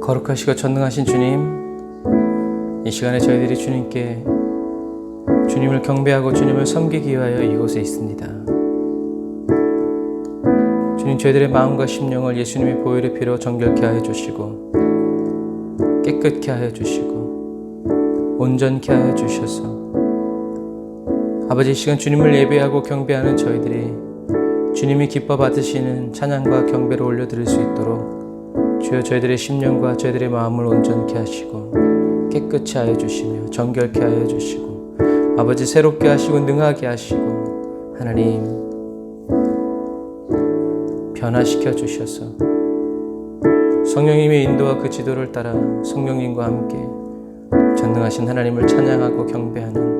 거룩하시고 전능하신 주님, 이 시간에 저희들이 주님을 경배하고 주님을 섬기기 위하여 이곳에 있습니다. 주님, 저희들의 마음과 심령을 예수님의 보혈의 피로 정결케 하여 주시고 깨끗케 하여 주시고 온전케 하여 주셔서 아버지, 이 시간 주님을 예배하고 경배하는 저희들이 주님이 기뻐 받으시는 찬양과 경배를 올려드릴 수 있도록 주여 저희들의 심령과 저희들의 마음을 온전케 하시고 깨끗이 하여 주시며 정결케 하여 주시고 아버지, 새롭게 하시고 능하게 하시고 하나님 변화시켜 주셔서 성령님의 인도와 그 지도를 따라 성령님과 함께 전능하신 하나님을 찬양하고 경배하는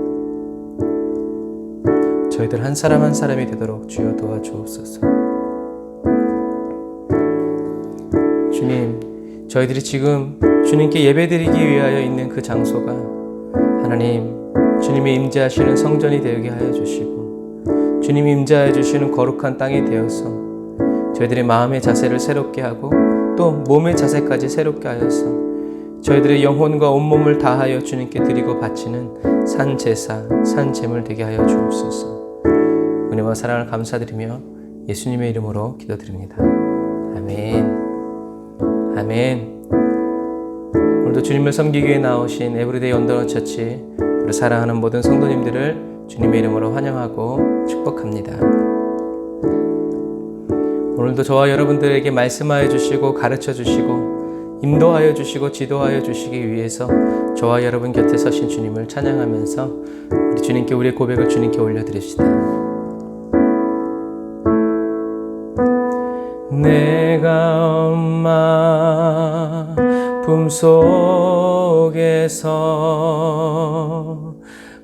저희들 한 사람 한 사람이 되도록 주여 도와주옵소서. 주님, 저희들이 지금 주님께 예배드리기 위하여 있는 그 장소가 하나님 주님이 임재하시는 성전이 되게 하여 주시고 주님이 임재하여 주시는 거룩한 땅이 되어서 저희들의 마음의 자세를 새롭게 하고 또 몸의 자세까지 새롭게 하여서 저희들의 영혼과 온몸을 다하여 주님께 드리고 바치는 산제사, 산제물 되게 하여 주옵소서. 은혜와 사랑을 감사드리며 예수님의 이름으로 기도드립니다. 아멘. 아멘. 오늘도 주님을 섬기기 위해 나오신 에브리데이 언더런 처치, 우리 사랑하는 모든 성도님들을 주님의 이름으로 환영하고 축복합니다. 오늘도 저와 여러분들에게 말씀하여 주시고 가르쳐 주시고 인도하여 주시고 지도하여 주시기 위해서 저와 여러분 곁에 서신 주님을 찬양하면서 우리 주님께 우리의 고백을 주님께 올려드립시다. 내가 엄마 품속에서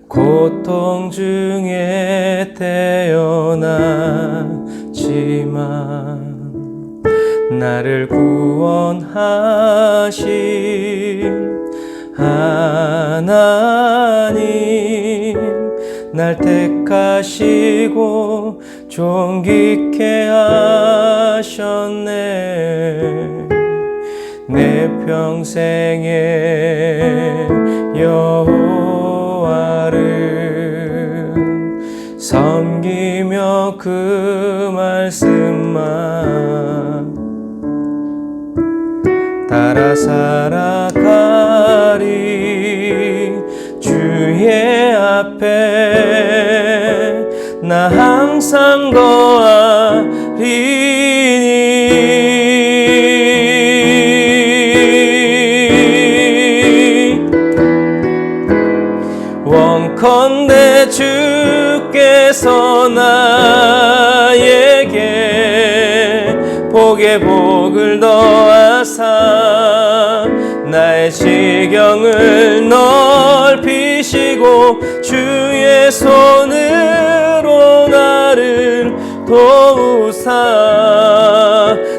고통 중에 태어났지만 나를 구원하신 하나님, 날 택하시고 존귀케 하셨네. 내 평생에 여호와를 섬기며 그 말씀만 따라 살아가리. 주의 앞에 나 항상 거하리니. 원컨대 주께서 나에게 복에 복을 더하사 나의 지경을 넓히시고 주의 손으로 나를 도우사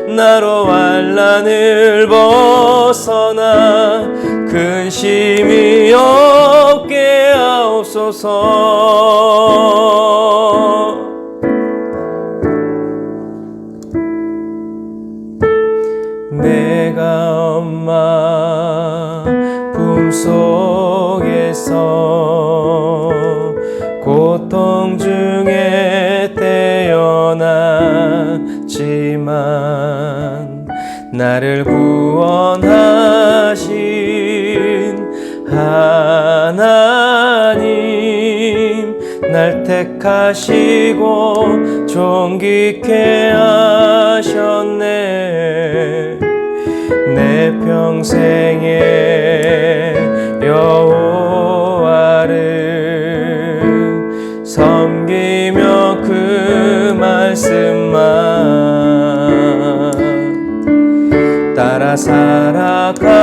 나로 환난을 벗어나 근심이 없게 하옵소서. 내가 엄마 품속에서 고통 중에 태어났지만 나를 구원하신 하나님, 날 택하시고 존귀케 하셨네. 내 평생에 여호와를 섬기며 그 말씀만 따라 살아가리.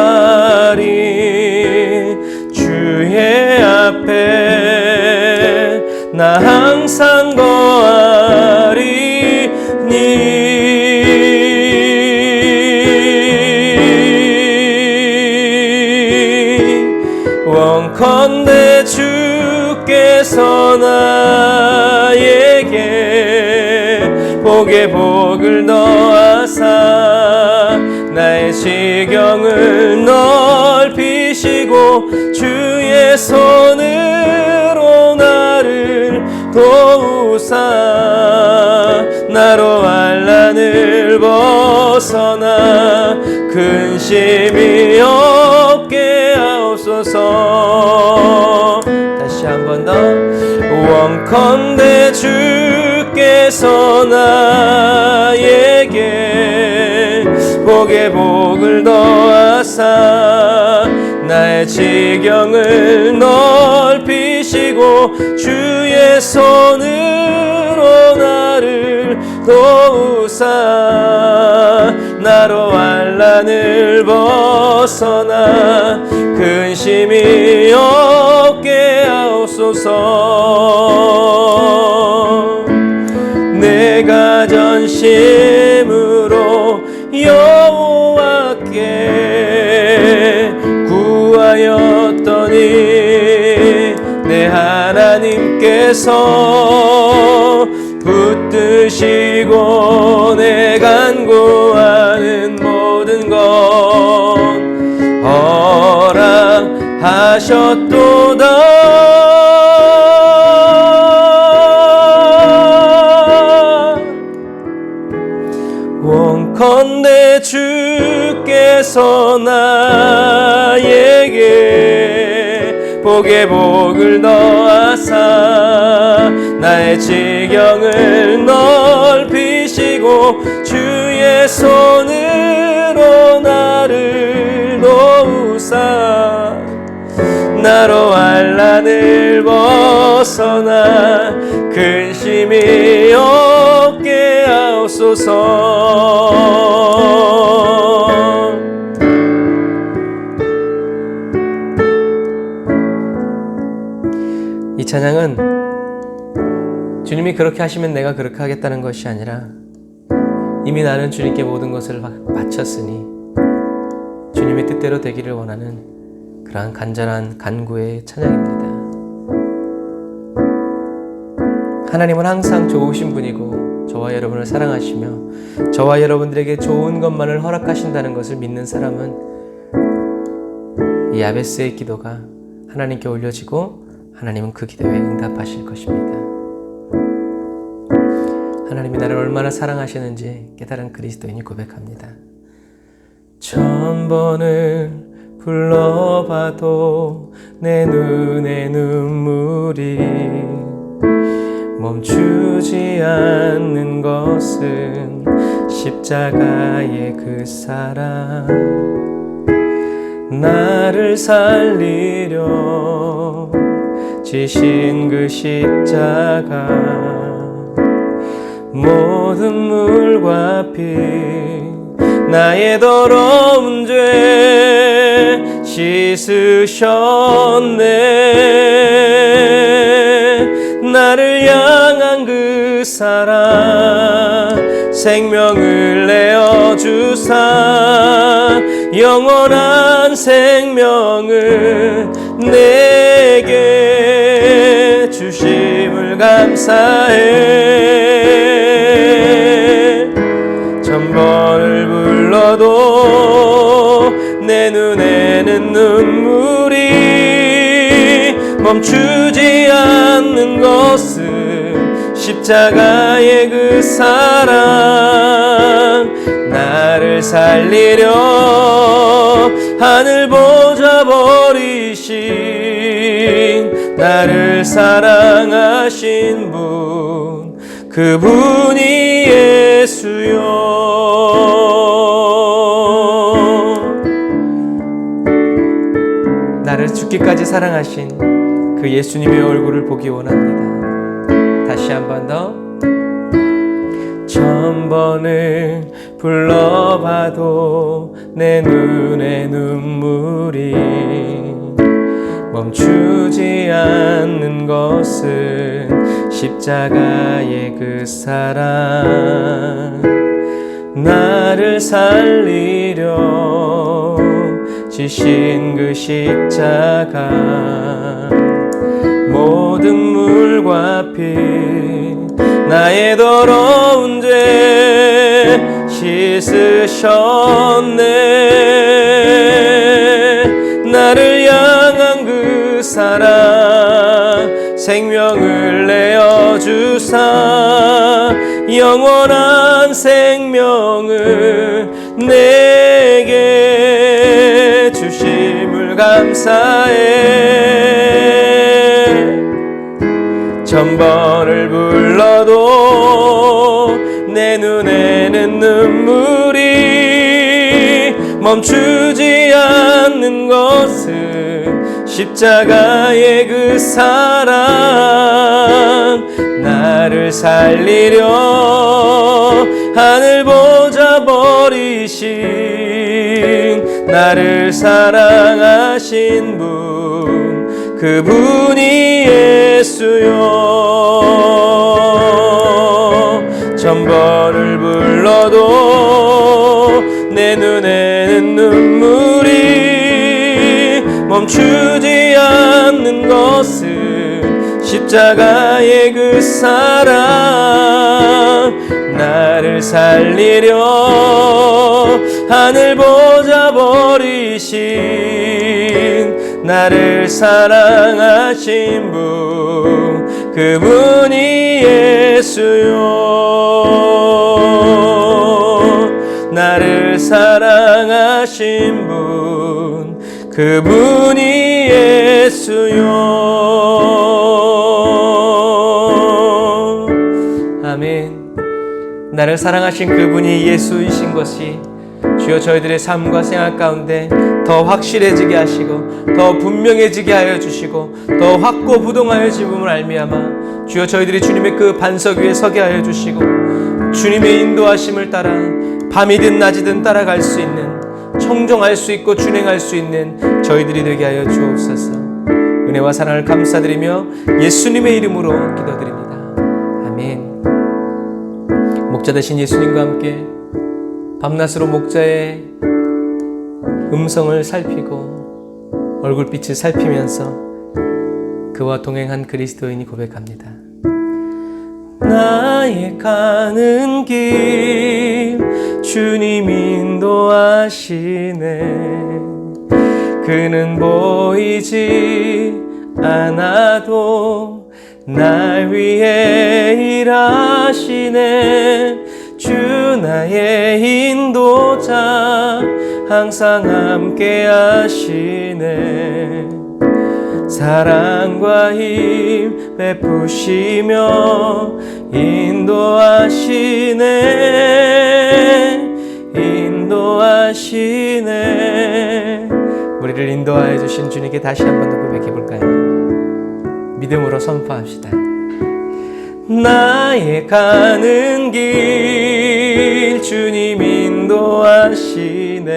주의 앞에 나 항상 거하리니. 원컨대 주께서 나에게 복에 복을 더하사 나의 시경을 근심이 없게 하옵소서. 다시 한 번 더. 원컨대 주께서 나에게 복에 복을 더하사 나의 지경을 넓히시고 주의 손으로 나를 도우사 나로 환난을 벗어나 근심이 없게 하옵소서. 내가 전심으로 여호와께 구하였더니 내 하나님께서 붙드시고 내 간구하는 모든 것 허락하셨도다. 원컨대 주께서 나에게 복에 복을 더하사 나의 지경을 넓히시고 주의 손으로 나를 도우사 나로 환난을 벗어나 근심이 없게 하옵소서. 이 찬양은 주님이 그렇게 하시면 내가 그렇게 하겠다는 것이 아니라 이미 나는 주님께 모든 것을 바쳤으니 주님의 뜻대로 되기를 원하는 그러한 간절한 간구의 찬양입니다. 하나님은 항상 좋으신 분이고 저와 여러분을 사랑하시며 저와 여러분들에게 좋은 것만을 허락하신다는 것을 믿는 사람은 이 야베스의 기도가 하나님께 올려지고 하나님은 그 기도에 응답하실 것입니다. 하나님이 나를 얼마나 사랑하시는지 깨달은 그리스도인이 고백합니다. 1000번을 불러봐도 내 눈에 눈물이 멈추지 않는 것은 십자가의 그 사랑 나를 살리려 지신 그 십자가 모든 물과 피 나의 더러운 죄 씻으셨네. 나를 향한 그 사랑 생명을 내어주사 영원한 생명을 내게 주심을 감사해. 1000번을 불러도 내 눈에는 눈물이 멈추지 않는 것은 십자가의 그 사랑 나를 살리려 하늘 보좌 버리신 나를 사랑하신 분 그분이 예수요. 나를 죽기까지 사랑하신 그 예수님의 얼굴을 보기 원합니다. 다시 한 번 더. 1000번을 불러봐도 내 눈에 눈물이 멈추지 않는 것은 십자가의 그 사랑 나를 살리려 지신 그 십자가 모든 물과 피 나의 더러운 죄 씻으셨네. 나를 향한 그 사랑 생명을 내어주사 영원한 생명을 내 감사해. 천번을 불러도 내 눈에는 눈물이 멈추지 않는 것은 십자가의 그 사랑. 나를 살리려 하늘 보좌 버리신 나를 사랑하신 분, 그분이 예수요. 천번을 불러도 내 눈에는 눈물이 멈추지 않는 것은 십자가의 그 사랑. 나를 살리려 하늘 보좌 버리신 나를 사랑하신 분, 그분이 예수요. 나를 사랑하신 분, 그분이 예수요. 아멘. 나를 사랑하신 그분이 예수이신 것이 주여 저희들의 삶과 생활 가운데 더 확실해지게 하시고 더 분명해지게 하여 주시고 더 확고부동하여 지음을 알미암아 주여 저희들이 주님의 그 반석 위에 서게 하여 주시고 주님의 인도하심을 따라 밤이든 낮이든 따라갈 수 있는, 청정할 수 있고 준행할 수 있는 저희들이 되게 하여 주옵소서. 은혜와 사랑을 감사드리며 예수님의 이름으로 기도드립니다. 아멘. 목자 되신 예수님과 함께 밤낮으로 목자의 음성을 살피고 얼굴빛을 살피면서 그와 동행한 그리스도인이 고백합니다. 나의 가는 길 주님 인도하시네. 그는 보이지 않아도 날 위해 일하시네. 주 나의 인도자 항상 함께 하시네. 사랑과 힘 베푸시며 인도하시네. 인도하시네. 우리를 인도하여 주신 주님께 다시 한 번 더 고백해 볼까요? 믿음으로 선포합시다. 나의 가는 길 주님 인도하시네.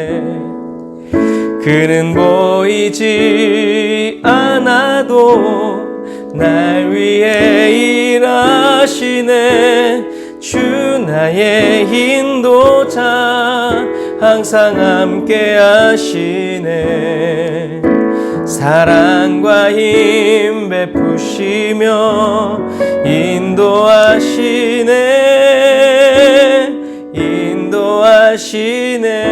그는 보이지 않아도 날 위해 일하시네. 주 나의 인도자 항상 함께 하시네. 사랑과 힘 베푸시며 인도하시네. 인도하시네.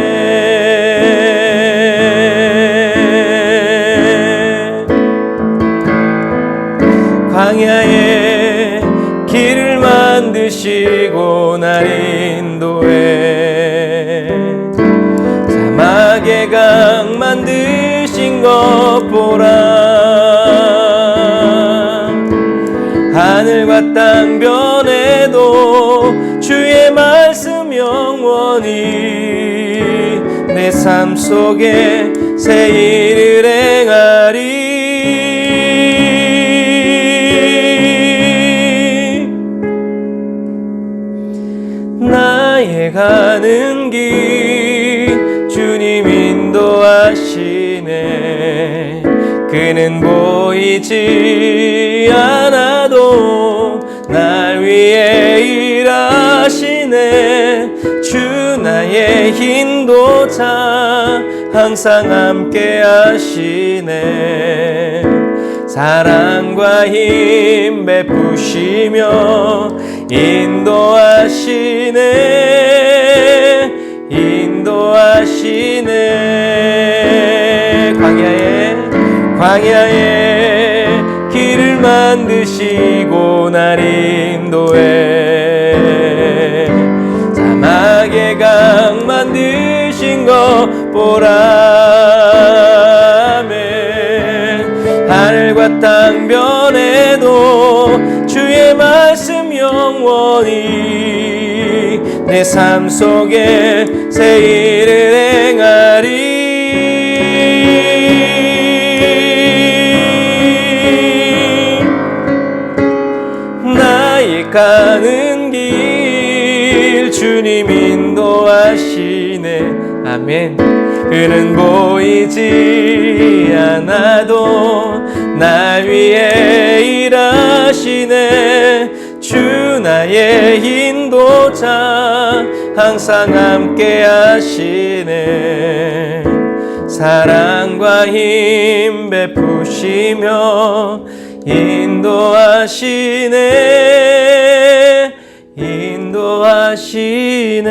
광야에 길을 만드시고 날 인도해. 사막의 강 만드신 것 보라. 하늘과 땅 변해도 주의 말씀 영원히 내 삶 속에 새 일을 행하리. 나의 가는 길 주님 인도하시네. 그는 보이지 않아도 날 위해 일하시네. 주 나의 인도자 항상 함께 하시네. 사랑과 힘 베푸시며 인도하시네. 인도하시네. 광야에 길을 만드시고 날 인도해. 사막의 강 만드신 것 보라. 아멘. 땅 변해도 주의 말씀 영원히 내 삶 속에 새 일을 행하리. 나의 가는 길 주님 인도하시네. 아멘. 그는 보이지 않아도 날 위해 일하시네. 주 나의 인도자 항상 함께 하시네. 사랑과 힘 베푸시며 인도하시네. 인도하시네.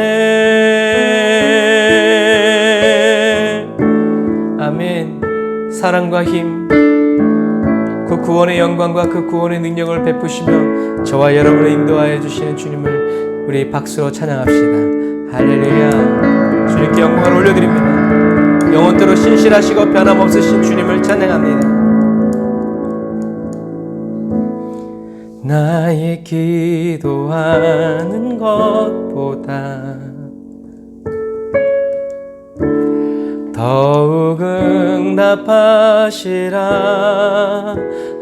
아멘. 사랑과 힘, 그 구원의 영광과 그 구원의 능력을 베푸시며 저와 여러분을 인도하여 주시는 주님을 우리 박수로 찬양합시다. 할렐루야. 주님께 영광을 올려드립니다. 영원토록 신실하시고 변함없으신 주님을 찬양합니다. 나의 기도하는 것보다 더욱 응답하시라.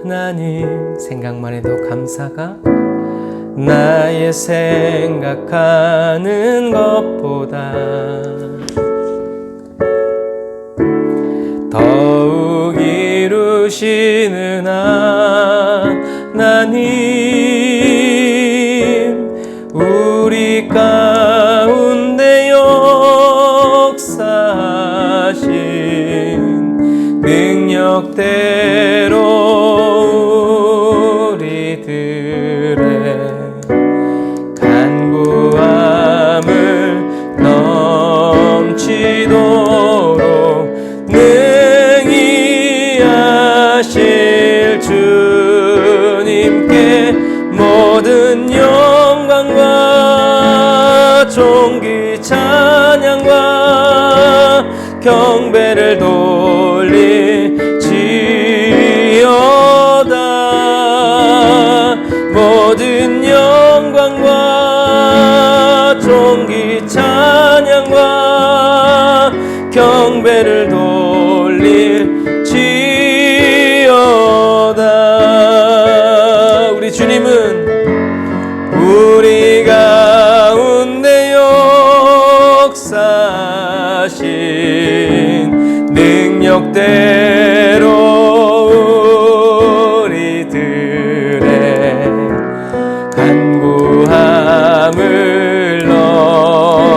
하나님, 생각만 해도 감사가 나의 생각하는 것보다 더욱 이루시는 하나님, 우리 가운데 역사하신 능력대로 우리들의 간구함을 넘치도록 능히 하실 주님께 모든 영광과 존귀 찬양과 경배를 돌리지어다. 모든 영광과 존귀 찬양과 경배를 돌릴지어다. 우리 주님은 우리 가운데 역사하신 능력대로 우리들의 간구함을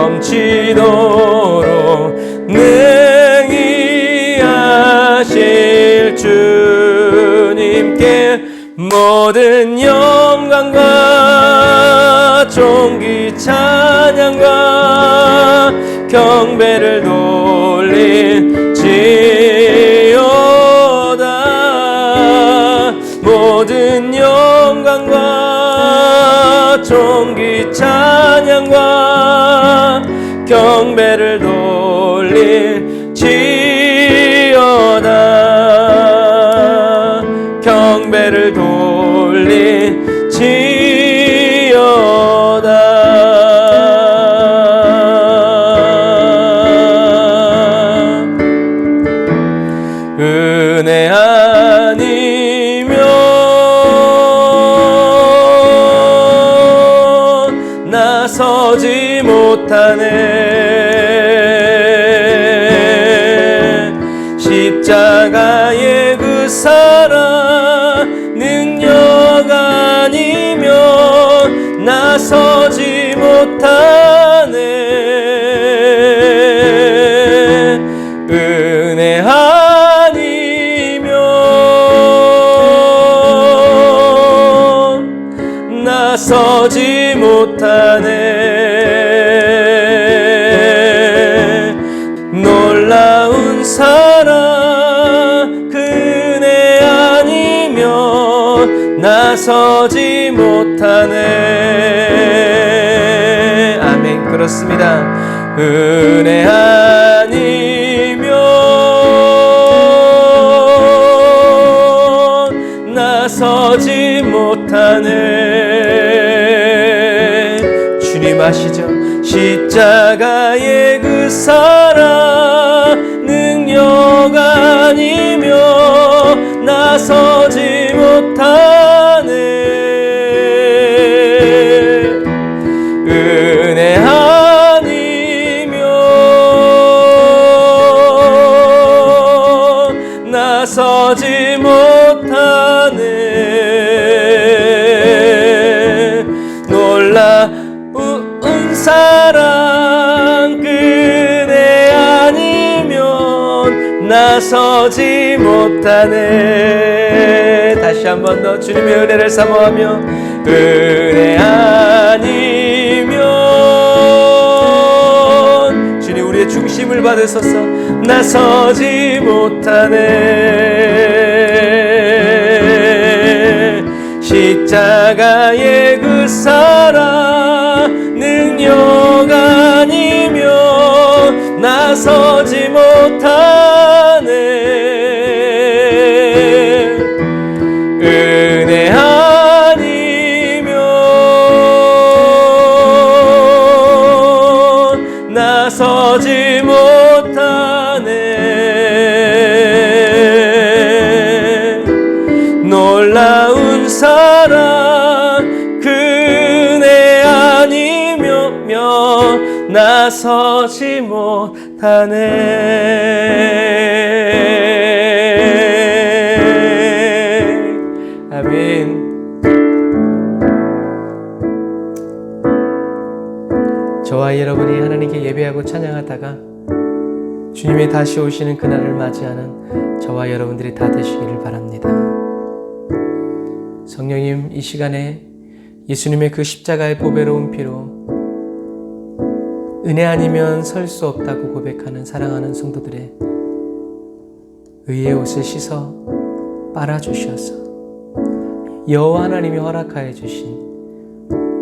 넘치도록 능히 하실 주님께 모든 영광과 존귀 찬양과 경배를 돌릴지어다. 모든 영광과 존귀 찬양과 경배를 돌릴지어다. 경배를 돌릴지어다. 은혜 아니면 나서지 못하네. 십자가의 그 사랑 능력 아니면 나서지 못하네. 은혜 아니면 나서지 못하네. 놀라운 사랑 그네 아니면 나서지 못하네. 아멘. 그렇습니다. 은혜 아니면 십자가의 그 사랑 능력 아니면 나서지 못하네. 은혜 아니면 나서지 못하네. 놀라운 사랑 그네 아니면 나서지 못하네. 다시 한 번 더 주님의 은혜를 사모하며 은혜 아니면 주님 우리의 중심을 받으소서. 나서지 못하네. 십자가의 그 사랑 능력 아니면 나서지 못하네. 은혜 아니면 나서지 못하네. 놀라운 사랑 그네 아니면 나서지 못하네. 아멘. 저와 여러분이 하나님께 예배하고 찬양하다가 주님이 다시 오시는 그날을 맞이하는 저와 여러분들이 다 되시기를 바랍니다. 성령님, 이 시간에 예수님의 그 십자가의 보배로운 피로 은혜 아니면 설 수 없다고 고백하는 사랑하는 성도들의 의의 옷을 씻어 빨아주셔서 여호와 하나님이 허락하여 주신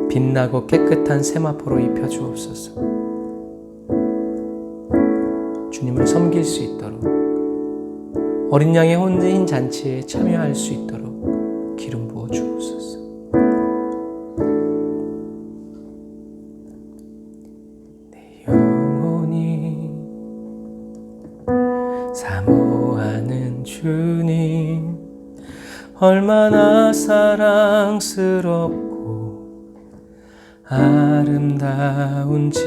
빛나고 깨끗한 세마포로 입혀주옵소서. 주님을 섬길 수 있도록, 어린 양의 혼인 잔치에 참여할 수 있도록 기름 부어 주옵소서. 내 영혼이 사모하는 주님, 얼마나 사랑스럽고 아름다운지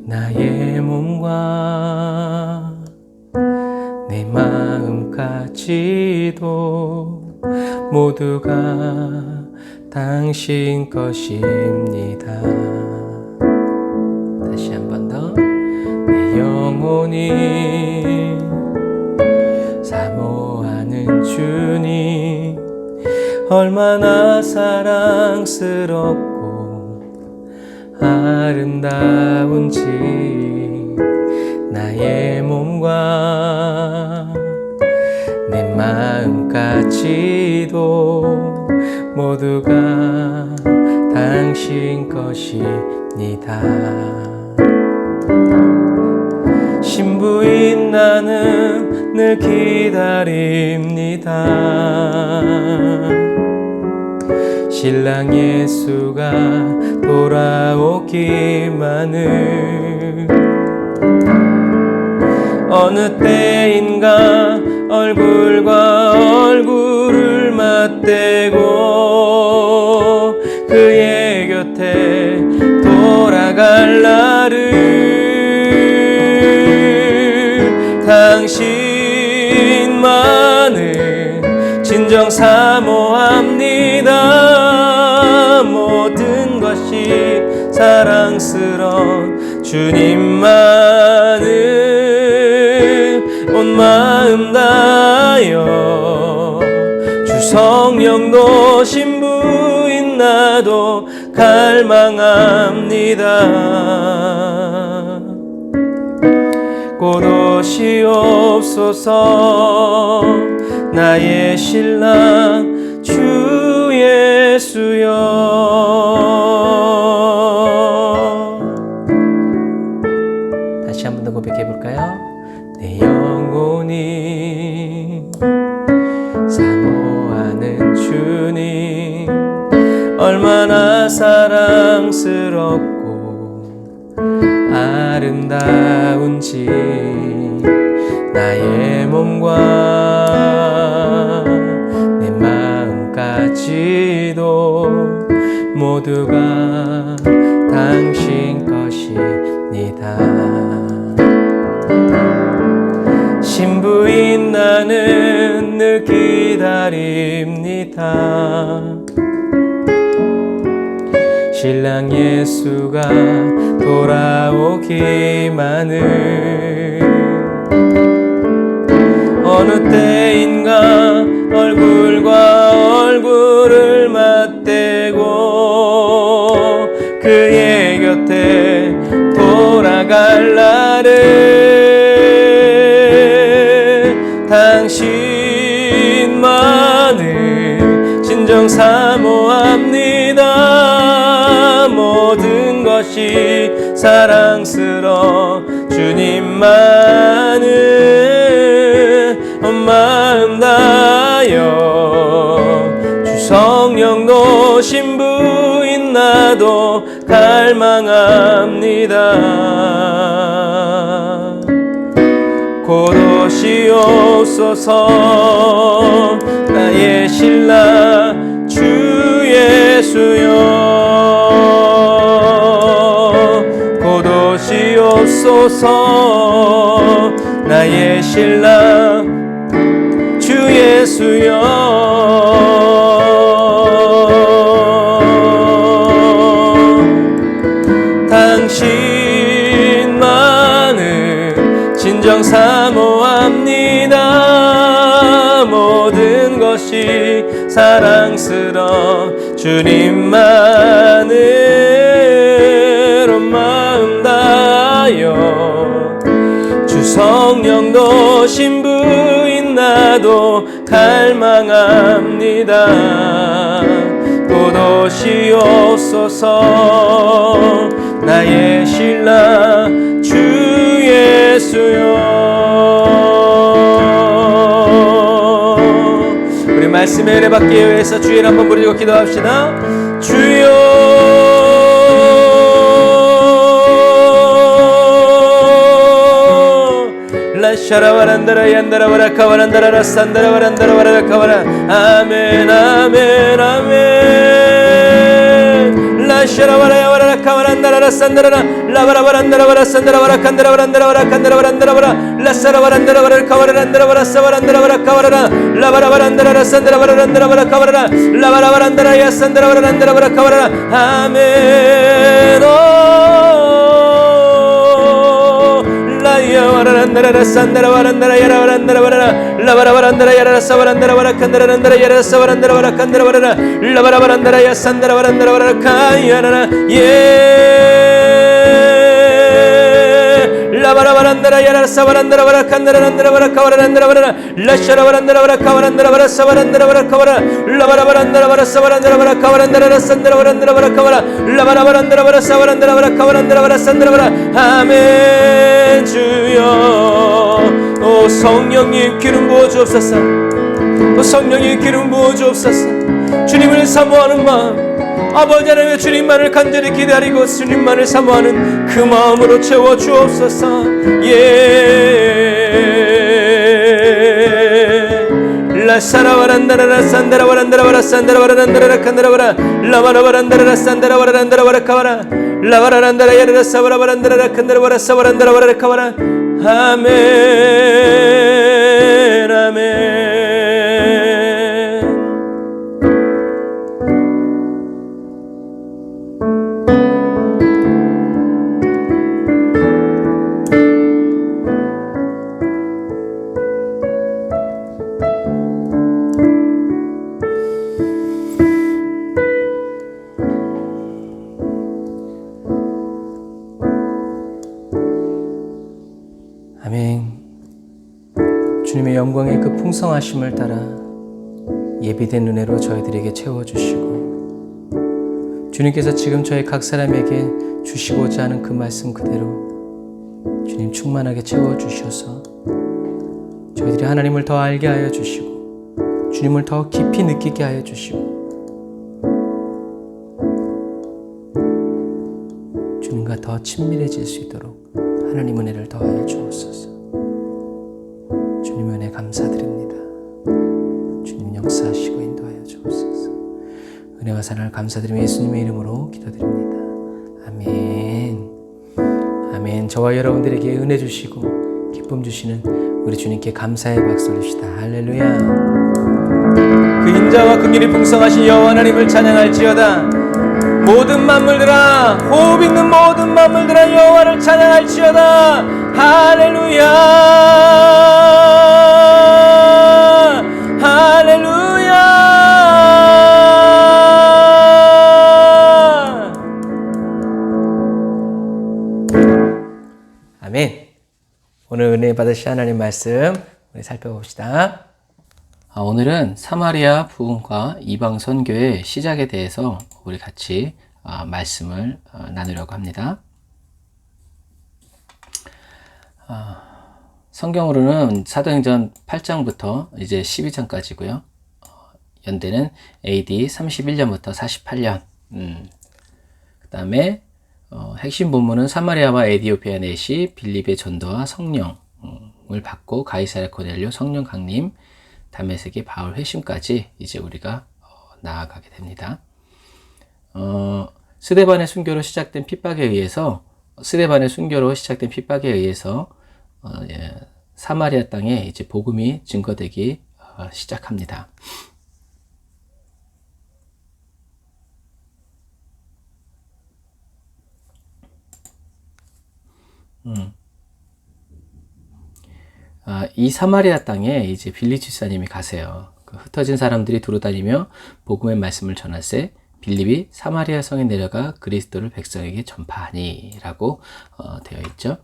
나의 몸과 내 마음까지도 모두가 당신 것입니다. 다시 한 번 더. 내 영혼이 사모하는 주님, 얼마나 사랑스럽고 아름다운지 나의 몸과 내 마음까지도 모두가 당신 것입니다. 신부인 나는 늘 기다립니다. 신랑 예수가 돌아오기만을. 어느 때인가 얼굴과 얼굴을 맞대고 그의 곁에 돌아갈 날을 당신만을 진정 사모합니다. 모든 것이 사랑스러운 주님만을 온 마음 다하여, 주 성령도 신부인 나도 갈망합니다. 곧 오시옵소서 나의 신랑 주 예수여. 다시 한 번 더 고백해 볼까요? 내 영혼이 사모하는 주님, 얼마나 사랑스럽고 아름다운지 나의 몸과 내 마음까지도 모두가 당신 것입니다. 신부인 나는 늘 기다립니다. 신랑 예수가 돌아오기만을. 어느 때인가 얼굴과 얼굴을 맞대고 그의 곁에 돌아갈 날을 당신만을 진정 사모합니다. 모든 것이 사랑스러워 주님만을 마음 다하여 주 성령도 신부인 나도 갈망합니다. 곧 오시옵소서 나의 신랑 주 예수여. 곧 오시옵소서 나의 신랑 주 예수여. 당신만을 진정 사모합니다. 모든 것이 사랑스러워 주님만을 마음 다하여 주 성령도 신부인 나도 갈망합니다. 곧 오시옵소서 나의 신랑 주 예수여. 우리 말씀의 은혜 받기 위해서 주일 한번 부르고 기도합시다. 주여 라샤라바란다라 얀다라바라카바란다라라 산다라바란다라바라카바라. 아멘 아멘 아멘. 라샤라바라야바라카바란다라라 산다라라 라바라바란다라바라 산다라바라칸다라바란다라바라칸다라바란다라바라 라사라바란다라바라카바란다라바라 사바란다라바라카바라라 라바라바란다라라 산다라바란다라바라카바라라 라바라바란다라야 산다라바란다라바라카바라라. 아멘. 라야바란다라라 산다라바란다라 야라바란다라바라라 라바라바란다라 야라라 사바란다라바라 칸다라란다라 야라라 사바란다라바라 칸다라바라라 라바라바란다라 야 산다라바란다라바라 카야라라 예. 라바라바란다라 야라라 사바란다라바라 칸다라란다라바라 카바란다라바라 라샤라바란다라바라 카바란다라바라 사바란다라바라 카바라 라바라바란다라바라 사바란다라바라 카바란다라라 산다라바란다라바라 카바라 라바라바란다라바라 사바란다라바라 카바란다라바라 산다라바라. 아멘. 주여 오 성령님 기름 부어 주옵소서. 오 성령님 기름 부어 주옵소서. 주님을 사모하는 마음, 아버지 하나님 주님만을 간절히 기다리고 주님만을 사모하는 그 마음으로 채워 주옵소서. 예. 라사라바란다라라 산다라바란다라바라 산다라바란다라라 칸다라바라 라바라바란다라라 산다라바란다라바라 카바라 라바라란다라 야라라 사바라바란다라라 칸다라바라 사바란다라바라 카바라. 아멘 아멘. 아멘. 주님의 영광의 그 풍성하심을 따라 예비된 은혜로 저희들에게 채워주시고 주님께서 지금 저희 각 사람에게 주시고자 하는 그 말씀 그대로 주님 충만하게 채워주셔서 저희들이 하나님을 더 알게 하여 주시고 주님을 더 깊이 느끼게 하여 주시고 주님과 더 친밀해질 수 있도록 하나님 은혜를 더하여 주옵소서. 주님 은혜 감사드립니다. 주님 역사하시고 인도하여 주옵소서. 은혜와 사랑을 감사드리며 예수님의 이름으로 기도드립니다. 아멘. 아멘. 저와 여러분들에게 은혜 주시고 기쁨 주시는 우리 주님께 감사의 박수 올립시다. 할렐루야. 그 인자와 긍휼이 풍성하신 여호와 하나님을 찬양할지어다. 모든 만물들아, 호흡 있는 모든 만물들아, 여호와를 찬양할지어다. 할렐루야. 할렐루야. 아멘. 오늘 은혜 받으실 하나님 말씀 우리 살펴봅시다. 오늘은 사마리아 부흥과 이방 선교의 시작에 대해서 우리 같이 말씀을 나누려고 합니다. 성경으로는 사도행전 8장부터 이제 12장까지고요. 연대는 AD 31년부터 48년. 그 다음에 핵심 본문은 사마리아와 에디오피아 넷이 빌립의 전도와 성령을 받고 가이사랴 고넬료 성령 강림 다메섹의 바울 회심까지 이제 우리가 나아가게 됩니다. 스데반의 순교로 시작된 핍박에 의해서 사마리아 땅에 이제 복음이 증거되기 시작합니다. 이 사마리아 땅에 이제 빌립 집사님이 가세요. 그 흩어진 사람들이 두루다니며 복음의 말씀을 전할세 빌립이 사마리아 성에 내려가 그리스도를 백성에게 전파하니라고 되어 있죠.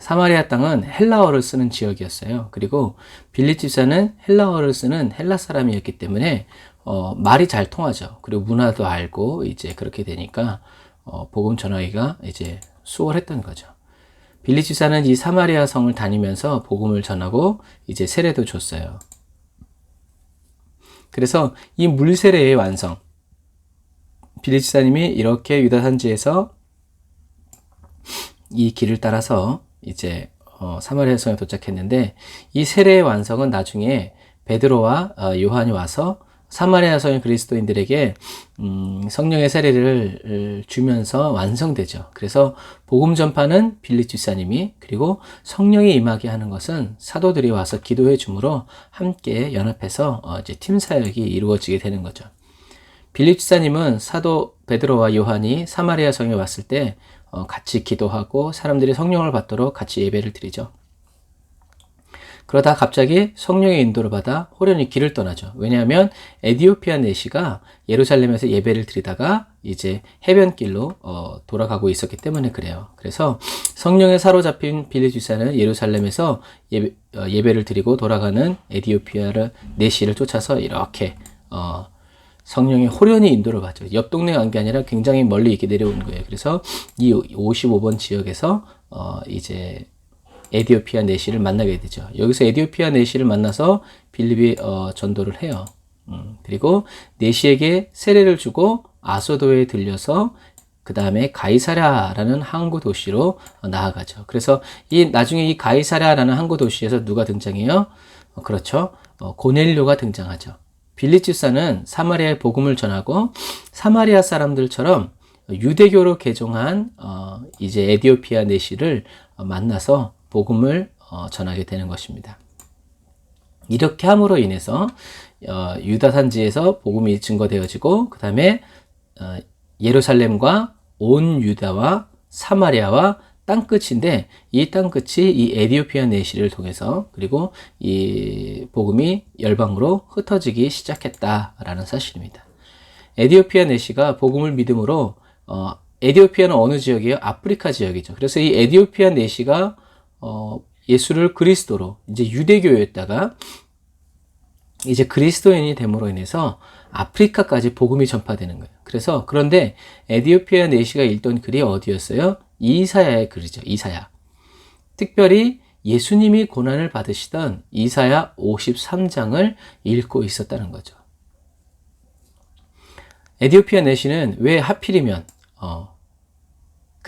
사마리아 땅은 헬라어를 쓰는 지역이었어요. 그리고 빌립 집사는 헬라어를 쓰는 헬라 사람이었기 때문에 말이 잘 통하죠. 그리고 문화도 알고 이제 그렇게 되니까 복음 전하기가 이제 수월했던 거죠. 빌립 집사는 이 사마리아 성을 다니면서 복음을 전하고 이제 세례도 줬어요. 그래서 이 물세례의 완성, 빌립 집사님이 이렇게 유다 산지에서 이 길을 따라서 이제 사마리아 성에 도착했는데, 이 세례의 완성은 나중에 베드로와 요한이 와서 사마리아 성의 그리스도인들에게 성령의 세례를 주면서 완성되죠. 그래서 복음 전파는 빌립 집사님이, 그리고 성령이 임하게 하는 것은 사도들이 와서 기도해 주므로 함께 연합해서 이제 팀 사역이 이루어지게 되는 거죠. 빌립 집사님은 사도 베드로와 요한이 사마리아 성에 왔을 때 같이 기도하고 사람들이 성령을 받도록 같이 예배를 드리죠. 그러다 갑자기 성령의 인도를 받아 호련히 길을 떠나죠. 왜냐하면 에디오피아 내시가 예루살렘에서 예배를 드리다가 이제 해변길로 돌아가고 있었기 때문에 그래요. 그래서 성령에 사로잡힌 빌립 집사는 예루살렘에서 예배를 드리고 돌아가는 에디오피아 내시를 쫓아서 이렇게 성령의 호련히 인도를 받죠. 옆 동네 간 게 아니라 굉장히 멀리 이렇게 내려오는 거예요. 그래서 이 55번 지역에서 이제 에디오피아 내시를 만나게 되죠. 여기서 에디오피아 내시를 만나서 빌립이 전도를 해요. 그리고 내시에게 세례를 주고 아소도에 들려서 그 다음에 가이사랴라는 항구 도시로 나아가죠. 그래서 나중에 이 가이사랴라는 항구 도시에서 누가 등장해요? 그렇죠. 고넬료가 등장하죠. 빌립 집사는 사마리아의 복음을 전하고 사마리아 사람들처럼 유대교로 개종한 이제 에디오피아 내시를 만나서 복음을 전하게 되는 것입니다. 이렇게 함으로 인해서 유다 산지에서 복음이 증거되어지고, 그 다음에 예루살렘과 온 유다와 사마리아와 땅끝인데, 이 땅끝이 이 에디오피아 내시를 통해서, 그리고 이 복음이 열방으로 흩어지기 시작했다라는 사실입니다. 에디오피아 내시가 복음을 믿음으로 에디오피아는 어느 지역이에요? 아프리카 지역이죠. 그래서 이 에디오피아 내시가 예수를 그리스도로, 이제 유대교였다가 이제 그리스도인이 됨으로 인해서 아프리카까지 복음이 전파되는 거예요. 그래서 그런데 에디오피아 내시가 읽던 글이 어디였어요? 이사야의 글이죠. 이사야. 특별히 예수님이 고난을 받으시던 이사야 53장을 읽고 있었다는 거죠. 에디오피아 내시는 왜 하필이면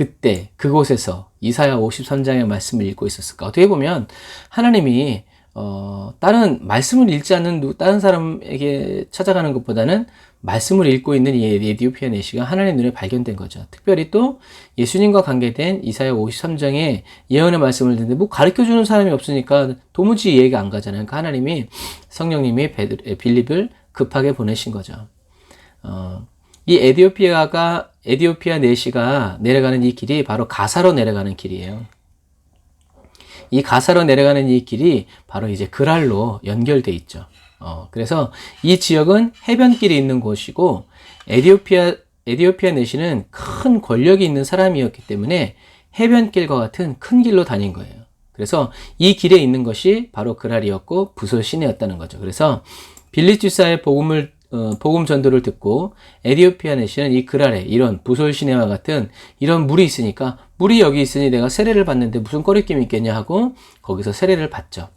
그때 그곳에서 이사야 53장의 말씀을 읽고 있었을까? 어떻게 보면 하나님이 다른 말씀을 읽지 않는 다른 사람에게 찾아가는 것보다는 말씀을 읽고 있는 이 에디오피아 내시가 하나님 눈에 발견된 거죠. 특별히 또 예수님과 관계된 이사야 53장의 예언의 말씀을 듣는데 뭐 가르쳐주는 사람이 없으니까 도무지 이해가 안 가잖아요. 그러니까 하나님이 성령님이 빌립을 급하게 보내신 거죠. 이 에디오피아 내시가 내려가는 이 길이 바로 가사로 내려가는 길이에요. 이 가사로 내려가는 이 길이 바로 이제 그랄로 연결돼 있죠. 그래서 이 지역은 해변길이 있는 곳이고 에디오피아 내시는 큰 권력이 있는 사람이었기 때문에 해변길과 같은 큰 길로 다닌 거예요. 그래서 이 길에 있는 것이 바로 그랄이었고 부솔 시내였다는 거죠. 그래서 빌립 집사의 복음 전도를 듣고 에디오피아 내시는 이 그랄에 이런 부솔 시내와 같은 이런 물이 있으니까 물이 여기 있으니 내가 세례를 받는데 무슨 꺼리낌이 있겠냐 하고 거기서 세례를 받죠.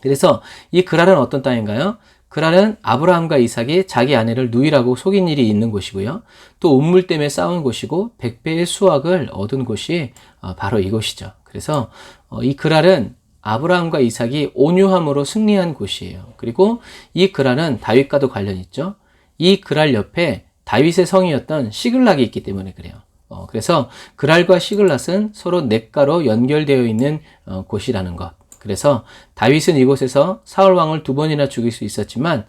그래서 이 그랄은 어떤 땅인가요? 그랄은 아브라함과 이삭이 자기 아내를 누이라고 속인 일이 있는 곳이고요. 또 운물 때문에 싸운 곳이고 100배의 수확을 얻은 곳이 바로 이곳이죠. 그래서 이 그랄은 아브라함과 이삭이 온유함으로 승리한 곳이에요. 그리고 이 그랄은 다윗과도 관련이 있죠. 이 그랄 옆에 다윗의 성이었던 시글락이 있기 때문에 그래요. 그래서 그랄과 시글락은 서로 냇가로 연결되어 있는 곳이라는 것. 그래서 다윗은 이곳에서 사울 왕을 2번이나 죽일 수 있었지만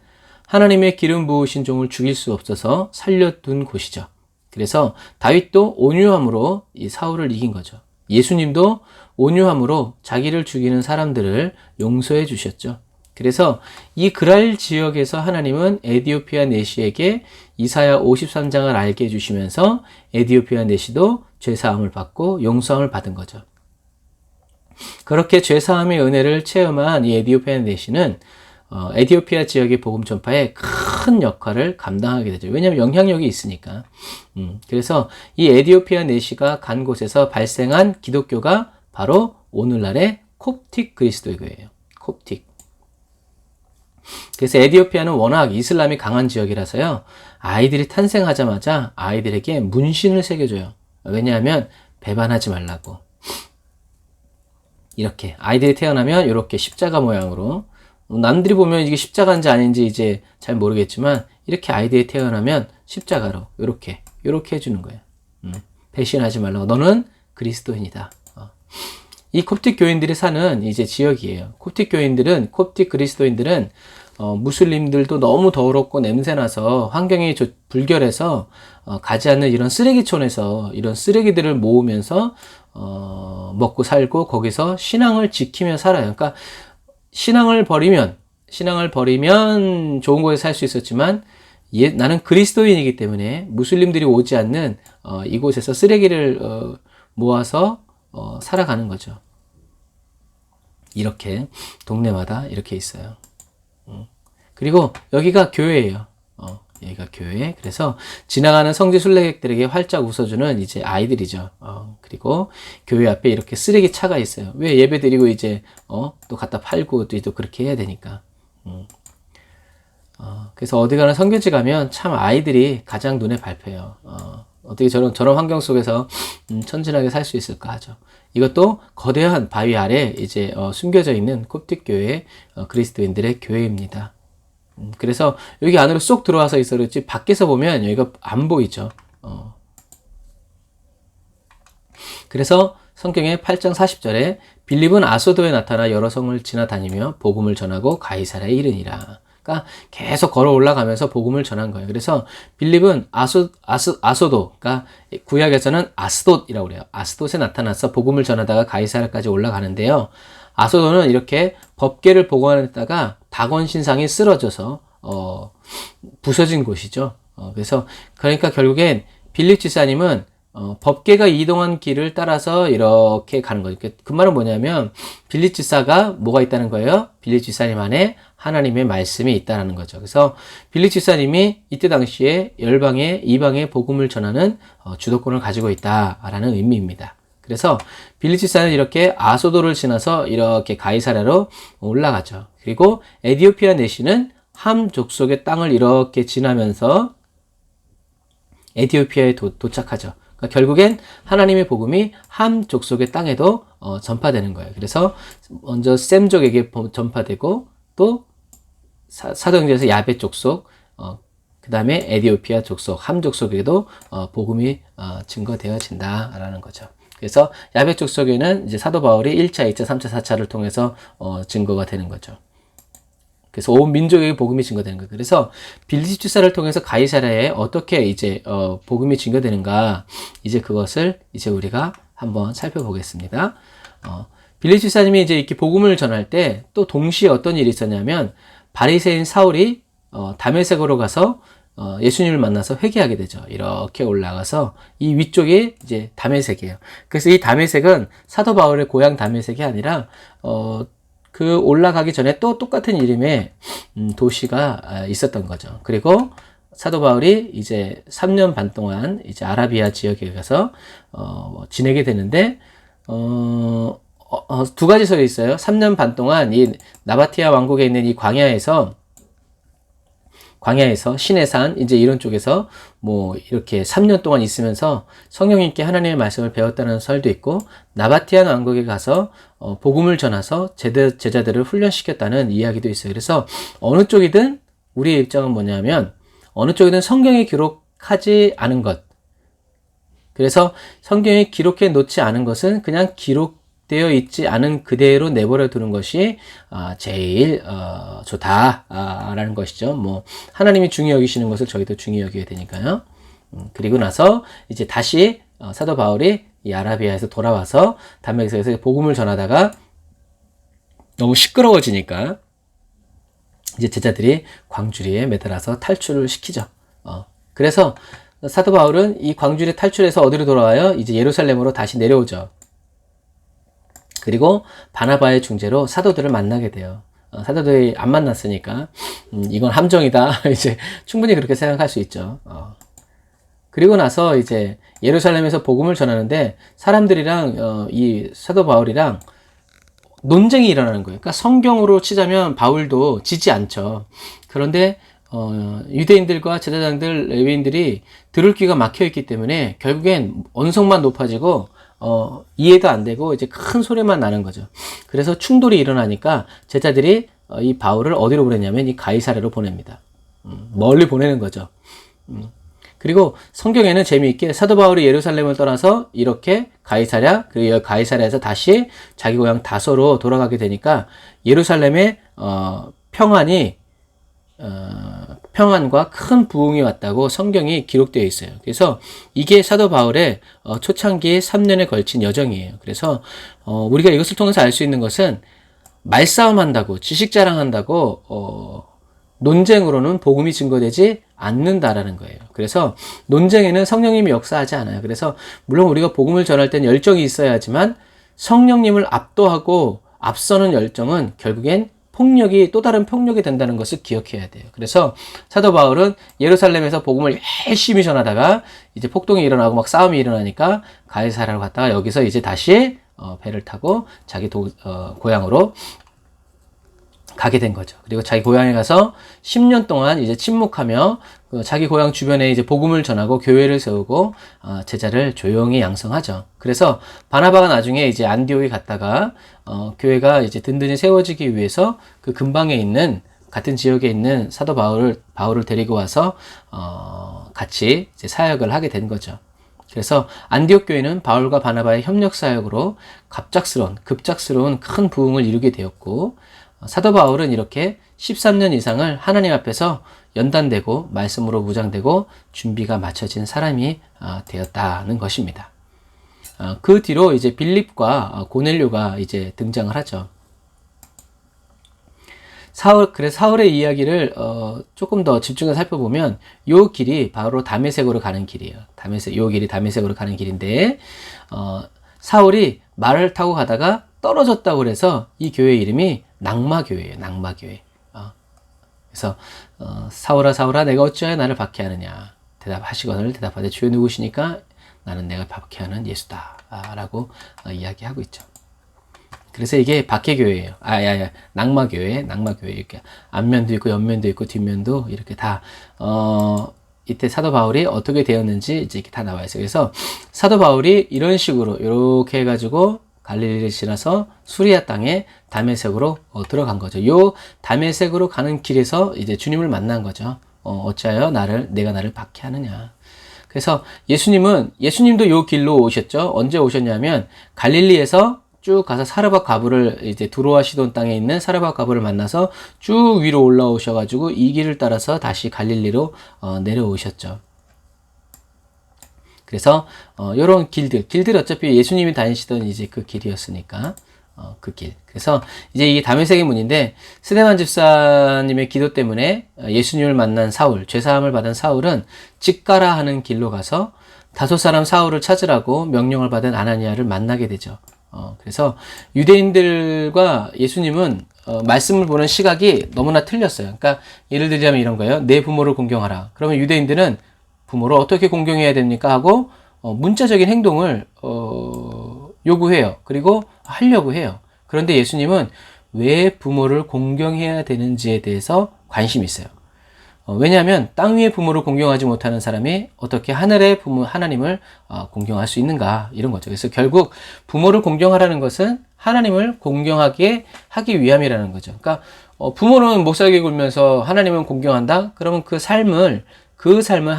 하나님의 기름 부으신 종을 죽일 수 없어서 살려둔 곳이죠. 그래서 다윗도 온유함으로 이 사울을 이긴 거죠. 예수님도 온유함으로 자기를 죽이는 사람들을 용서해 주셨죠. 그래서 이 그랄 지역에서 하나님은 에디오피아 내시에게 이사야 53장을 알게 해주시면서 에디오피아 내시도 죄사함을 받고 용서함을 받은 거죠. 그렇게 죄사함의 은혜를 체험한 이 에디오피아 내시는 에디오피아 지역의 복음 전파에 큰 역할을 감당하게 되죠. 왜냐하면 영향력이 있으니까. 그래서 이 에디오피아 내시가 간 곳에서 발생한 기독교가 바로 오늘날의 콥틱 그리스도교예요. 콥틱. 그래서 에디오피아는 워낙 이슬람이 강한 지역이라서요. 아이들이 탄생하자마자 아이들에게 문신을 새겨줘요. 왜냐하면 배반하지 말라고. 이렇게 이렇게 태어나면 이렇게 십자가 모양으로, 남들이 보면 이게 십자가인지 아닌지 이제 잘 모르겠지만 이렇게 아이들이 태어나면 십자가로 이렇게 해주는 거예요. 배신하지 말라고. 너는 그리스도인이다. 이 콥틱 교인들이 사는 이제 지역이에요. 콥틱 그리스도인들은 무슬림들도 너무 더럽고 냄새나서 환경이 불결해서 가지 않는 이런 쓰레기촌에서 이런 쓰레기들을 모으면서 먹고 살고 거기서 신앙을 지키며 살아요. 그러니까 신앙을 버리면 좋은 곳에 살 수 있었지만 나는 그리스도인이기 때문에 무슬림들이 오지 않는 이곳에서 쓰레기를 모아서 살아가는 거죠. 이렇게 동네마다 이렇게 있어요. 그리고 여기가 교회예요. 여기가 교회. 그래서 지나가는 성지 순례객들에게 활짝 웃어주는 이제 아이들이죠. 그리고 교회 앞에 이렇게 쓰레기 차가 있어요. 왜? 예배 드리고 이제 또 갖다 팔고 또 그렇게 해야 되니까. 그래서 어디 가나 선교지 가면 참 아이들이 가장 눈에 밟혀요. 어떻게 저런 환경 속에서 천진하게 살 수 있을까 하죠. 이것도 거대한 바위 아래 이제 숨겨져 있는 콥틱 교회 그리스도인들의 교회입니다. 그래서 여기 안으로 쏙 들어와서 있어 그렇지 밖에서 보면 여기가 안 보이죠. 그래서 성경의 8장 40절에 빌립은 아소도에 나타나 여러 성을 지나다니며 복음을 전하고 가이사랴에 이르니라. 그러니까 계속 걸어 올라가면서 복음을 전한 거예요. 그래서 빌립은 아소도, 그러니까 구약에서는 아스돗이라고 그래요. 아스돗에 나타나서 복음을 전하다가 가이사랴까지 올라가는데요. 아소도는 이렇게 법궤를 보관했다가 다곤 신상이 쓰러져서 부서진 곳이죠. 그러니까 결국엔 빌립 지사님은 법궤가 이동한 길을 따라서 이렇게 가는 거예요. 그 말은 뭐냐면 빌립 지사가 뭐가 있다는 거예요? 빌립 지사님 안에 하나님의 말씀이 있다는 거죠. 그래서 빌립 지사님이 이때 당시에 열방에 이방에 복음을 전하는 주도권을 가지고 있다라는 의미입니다. 그래서 빌립 지사는 이렇게 아소도를 지나서 이렇게 가이사랴로 올라가죠. 그리고 에디오피아 내시는 함 족속의 땅을 이렇게 지나면서 에디오피아에 도착하죠. 그러니까 결국엔 하나님의 복음이 함 족속의 땅에도 전파되는 거예요. 그래서 먼저 셈족에게 전파되고 또 사도행전에서 야벳 족속, 그 다음에 에디오피아 족속, 함 족속에도 복음이 증거되어진다라는 거죠. 그래서 야벳 족속에는 이제 사도 바울이 1차, 2차, 3차, 4차를 통해서 증거가 되는 거죠. 그래서 온 민족에게 복음이 증거되는 거예요. 그래서 빌립 주사를 통해서 가이사랴에 어떻게 이제 복음이 증거되는가, 이제 그것을 이제 우리가 한번 살펴보겠습니다. 빌립 주사님이 이제 이렇게 복음을 전할 때 또 동시에 어떤 일이 있었냐면 바리새인 사울이 다메섹으로 가서 예수님을 만나서 회개하게 되죠. 이렇게 올라가서 이 위쪽이 이제 다메섹이에요. 그래서 이 다메섹은 사도 바울의 고향 다메섹이 아니라 그 올라가기 전에 또 똑같은 이름의 도시가 있었던 거죠. 그리고 사도 바울이 이제 3년 반 동안 이제 아라비아 지역에 가서 지내게 되는데 두 가지 설이 있어요. 3년 반 동안 이 나바티아 왕국에 있는 이 광야에서 시내산 이제 이런 쪽에서 뭐 이렇게 3년 동안 있으면서 성령님께 하나님의 말씀을 배웠다는 설도 있고, 나바티안 왕국에 가서 복음을 전해서 제자들을 훈련시켰다는 이야기도 있어요. 그래서 어느 쪽이든 우리의 입장은 뭐냐면 어느 쪽이든 성경에 기록하지 않은 것, 그래서 성경에 기록해 놓지 않은 것은 그냥 기록되어 있지 않은 그대로 내버려 두는 것이 제일 좋다라는 것이죠. 뭐 하나님이 중히 여기시는 것을 저희도 중히 여기게 되니까요. 그리고 나서 이제 다시 사도 바울이 이 아라비아에서 돌아와서 다메섹에서 복음을 전하다가 너무 시끄러워지니까 이제 제자들이 광주리에 매달아서 탈출을 시키죠. 그래서 사도 바울은 이 광주리 탈출해서 어디로 돌아와요? 이제 예루살렘으로 다시 내려오죠. 그리고 바나바의 중재로 사도들을 만나게 돼요. 사도들이 안 만났으니까 이건 함정이다. 이제 충분히 그렇게 생각할 수 있죠. 그리고 나서 이제 예루살렘에서 복음을 전하는데 사람들이랑 이 사도 바울이랑 논쟁이 일어나는 거예요. 그러니까 성경으로 치자면 바울도 지지 않죠. 그런데 유대인들과 제사장들, 레위인들이 들을 귀가 막혀 있기 때문에 결국엔 언성만 높아지고 이해도 안 되고 이제 큰 소리만 나는 거죠. 그래서 충돌이 일어나니까 제자들이 이 바울을 어디로 보냈냐면 이 가이사랴로 보냅니다. 멀리 보내는 거죠. 그리고 성경에는 재미있게 사도 바울이 예루살렘을 떠나서 이렇게 가이사랴, 그리고 가이사랴에서 다시 자기 고향 다소로 돌아가게 되니까 예루살렘의 평안과 큰 부흥이 왔다고 성경이 기록되어 있어요. 그래서 이게 사도 바울의 초창기 3년에 걸친 여정이에요. 그래서 우리가 이것을 통해서 알 수 있는 것은 말싸움한다고, 지식 자랑한다고 논쟁으로는 복음이 증거되지 않는다라는 거예요. 그래서 논쟁에는 성령님이 역사하지 않아요. 그래서 물론 우리가 복음을 전할 때는 열정이 있어야 하지만 성령님을 압도하고 앞서는 열정은 결국엔 또 다른 폭력이 된다는 것을 기억해야 돼요. 그래서 사도 바울은 예루살렘에서 복음을 열심히 전하다가 이제 폭동이 일어나고 막 싸움이 일어나니까 가이사랴로 갔다가 여기서 이제 다시 배를 타고 자기 고향으로 가게 된 거죠. 그리고 자기 고향에 가서 10년 동안 이제 침묵하며 자기 고향 주변에 이제 복음을 전하고 교회를 세우고 제자를 조용히 양성하죠. 그래서 바나바가 나중에 이제 안디옥에 갔다가 교회가 이제 든든히 세워지기 위해서 그 근방에 있는 같은 지역에 있는 사도 바울을 데리고 와서 같이 이제 사역을 하게 된 거죠. 그래서 안디옥 교회는 바울과 바나바의 협력 사역으로 급작스러운 큰 부흥을 이루게 되었고, 사도 바울은 이렇게 13년 이상을 하나님 앞에서 연단되고 말씀으로 무장되고 준비가 마쳐진 사람이 되었다는 것입니다. 그 뒤로 이제 빌립과 고넬료가 이제 등장을 하죠. 그래서 사울의 이야기를 조금 더 집중해서 살펴보면 요 길이 바로 다메섹으로 가는 길이에요. 요 길이 다메섹으로 가는 길인데 사울이 말을 타고 가다가 떨어졌다고 그래서 이 교회 이름이 낙마교회예요. 낙마교회. 그래서 사울아 사울아 내가 어찌하여 나를 박해하느냐 대답하시거늘 대답하되 주여 누구시니까 나는 내가 박해하는 예수다 라고 이야기하고 있죠. 그래서 이게 박해교회예요. 낙마교회 이렇게 앞면도 있고 옆면도 있고 뒷면도 이렇게 다 이때 사도 바울이 어떻게 되었는지 이제 이렇게 다 나와 있어요. 그래서 사도 바울이 이런 식으로 이렇게 해가지고 갈릴리를 지나서 수리아 땅에 다메섹으로 들어간 거죠. 요 다메섹으로 가는 길에서 이제 주님을 만난 거죠. 어찌하여 내가 나를 박해하느냐. 그래서 예수님도 요 길로 오셨죠. 언제 오셨냐면 갈릴리에서 쭉 가서 사르밧 가브를 이제 두로와 시돈 땅에 있는 사르밧 가브를 만나서 쭉 위로 올라오셔가지고 이 길을 따라서 다시 갈릴리로 내려오셨죠. 그래서 요런 길들 어차피 예수님이 다니시던 이제 그 길이었으니까 그 길. 그래서 이제 이게 다메섹의 문인데 스데반 집사님의 기도 때문에 예수님을 만난 사울, 죄사함을 받은 사울은 직가라 하는 길로 가서 다섯 사람 사울을 찾으라고 명령을 받은 아나니아를 만나게 되죠. 그래서 유대인들과 예수님은 말씀을 보는 시각이 너무나 틀렸어요. 그러니까 예를 들자면 이런 거예요. 내 부모를 공경하라. 그러면 유대인들은 부모를 어떻게 공경해야 됩니까? 하고 문자적인 행동을 요구해요. 그리고 하려고 해요. 그런데 예수님은 왜 부모를 공경해야 되는지에 대해서 관심이 있어요. 왜냐하면 땅 위의 부모를 공경하지 못하는 사람이 어떻게 하늘의 부모 하나님을 공경할 수 있는가 이런 거죠. 그래서 결국 부모를 공경하라는 것은 하나님을 공경하게 하기 위함이라는 거죠. 그러니까 부모는 못살게 굴면서 하나님은 공경한다? 그러면 그 삶을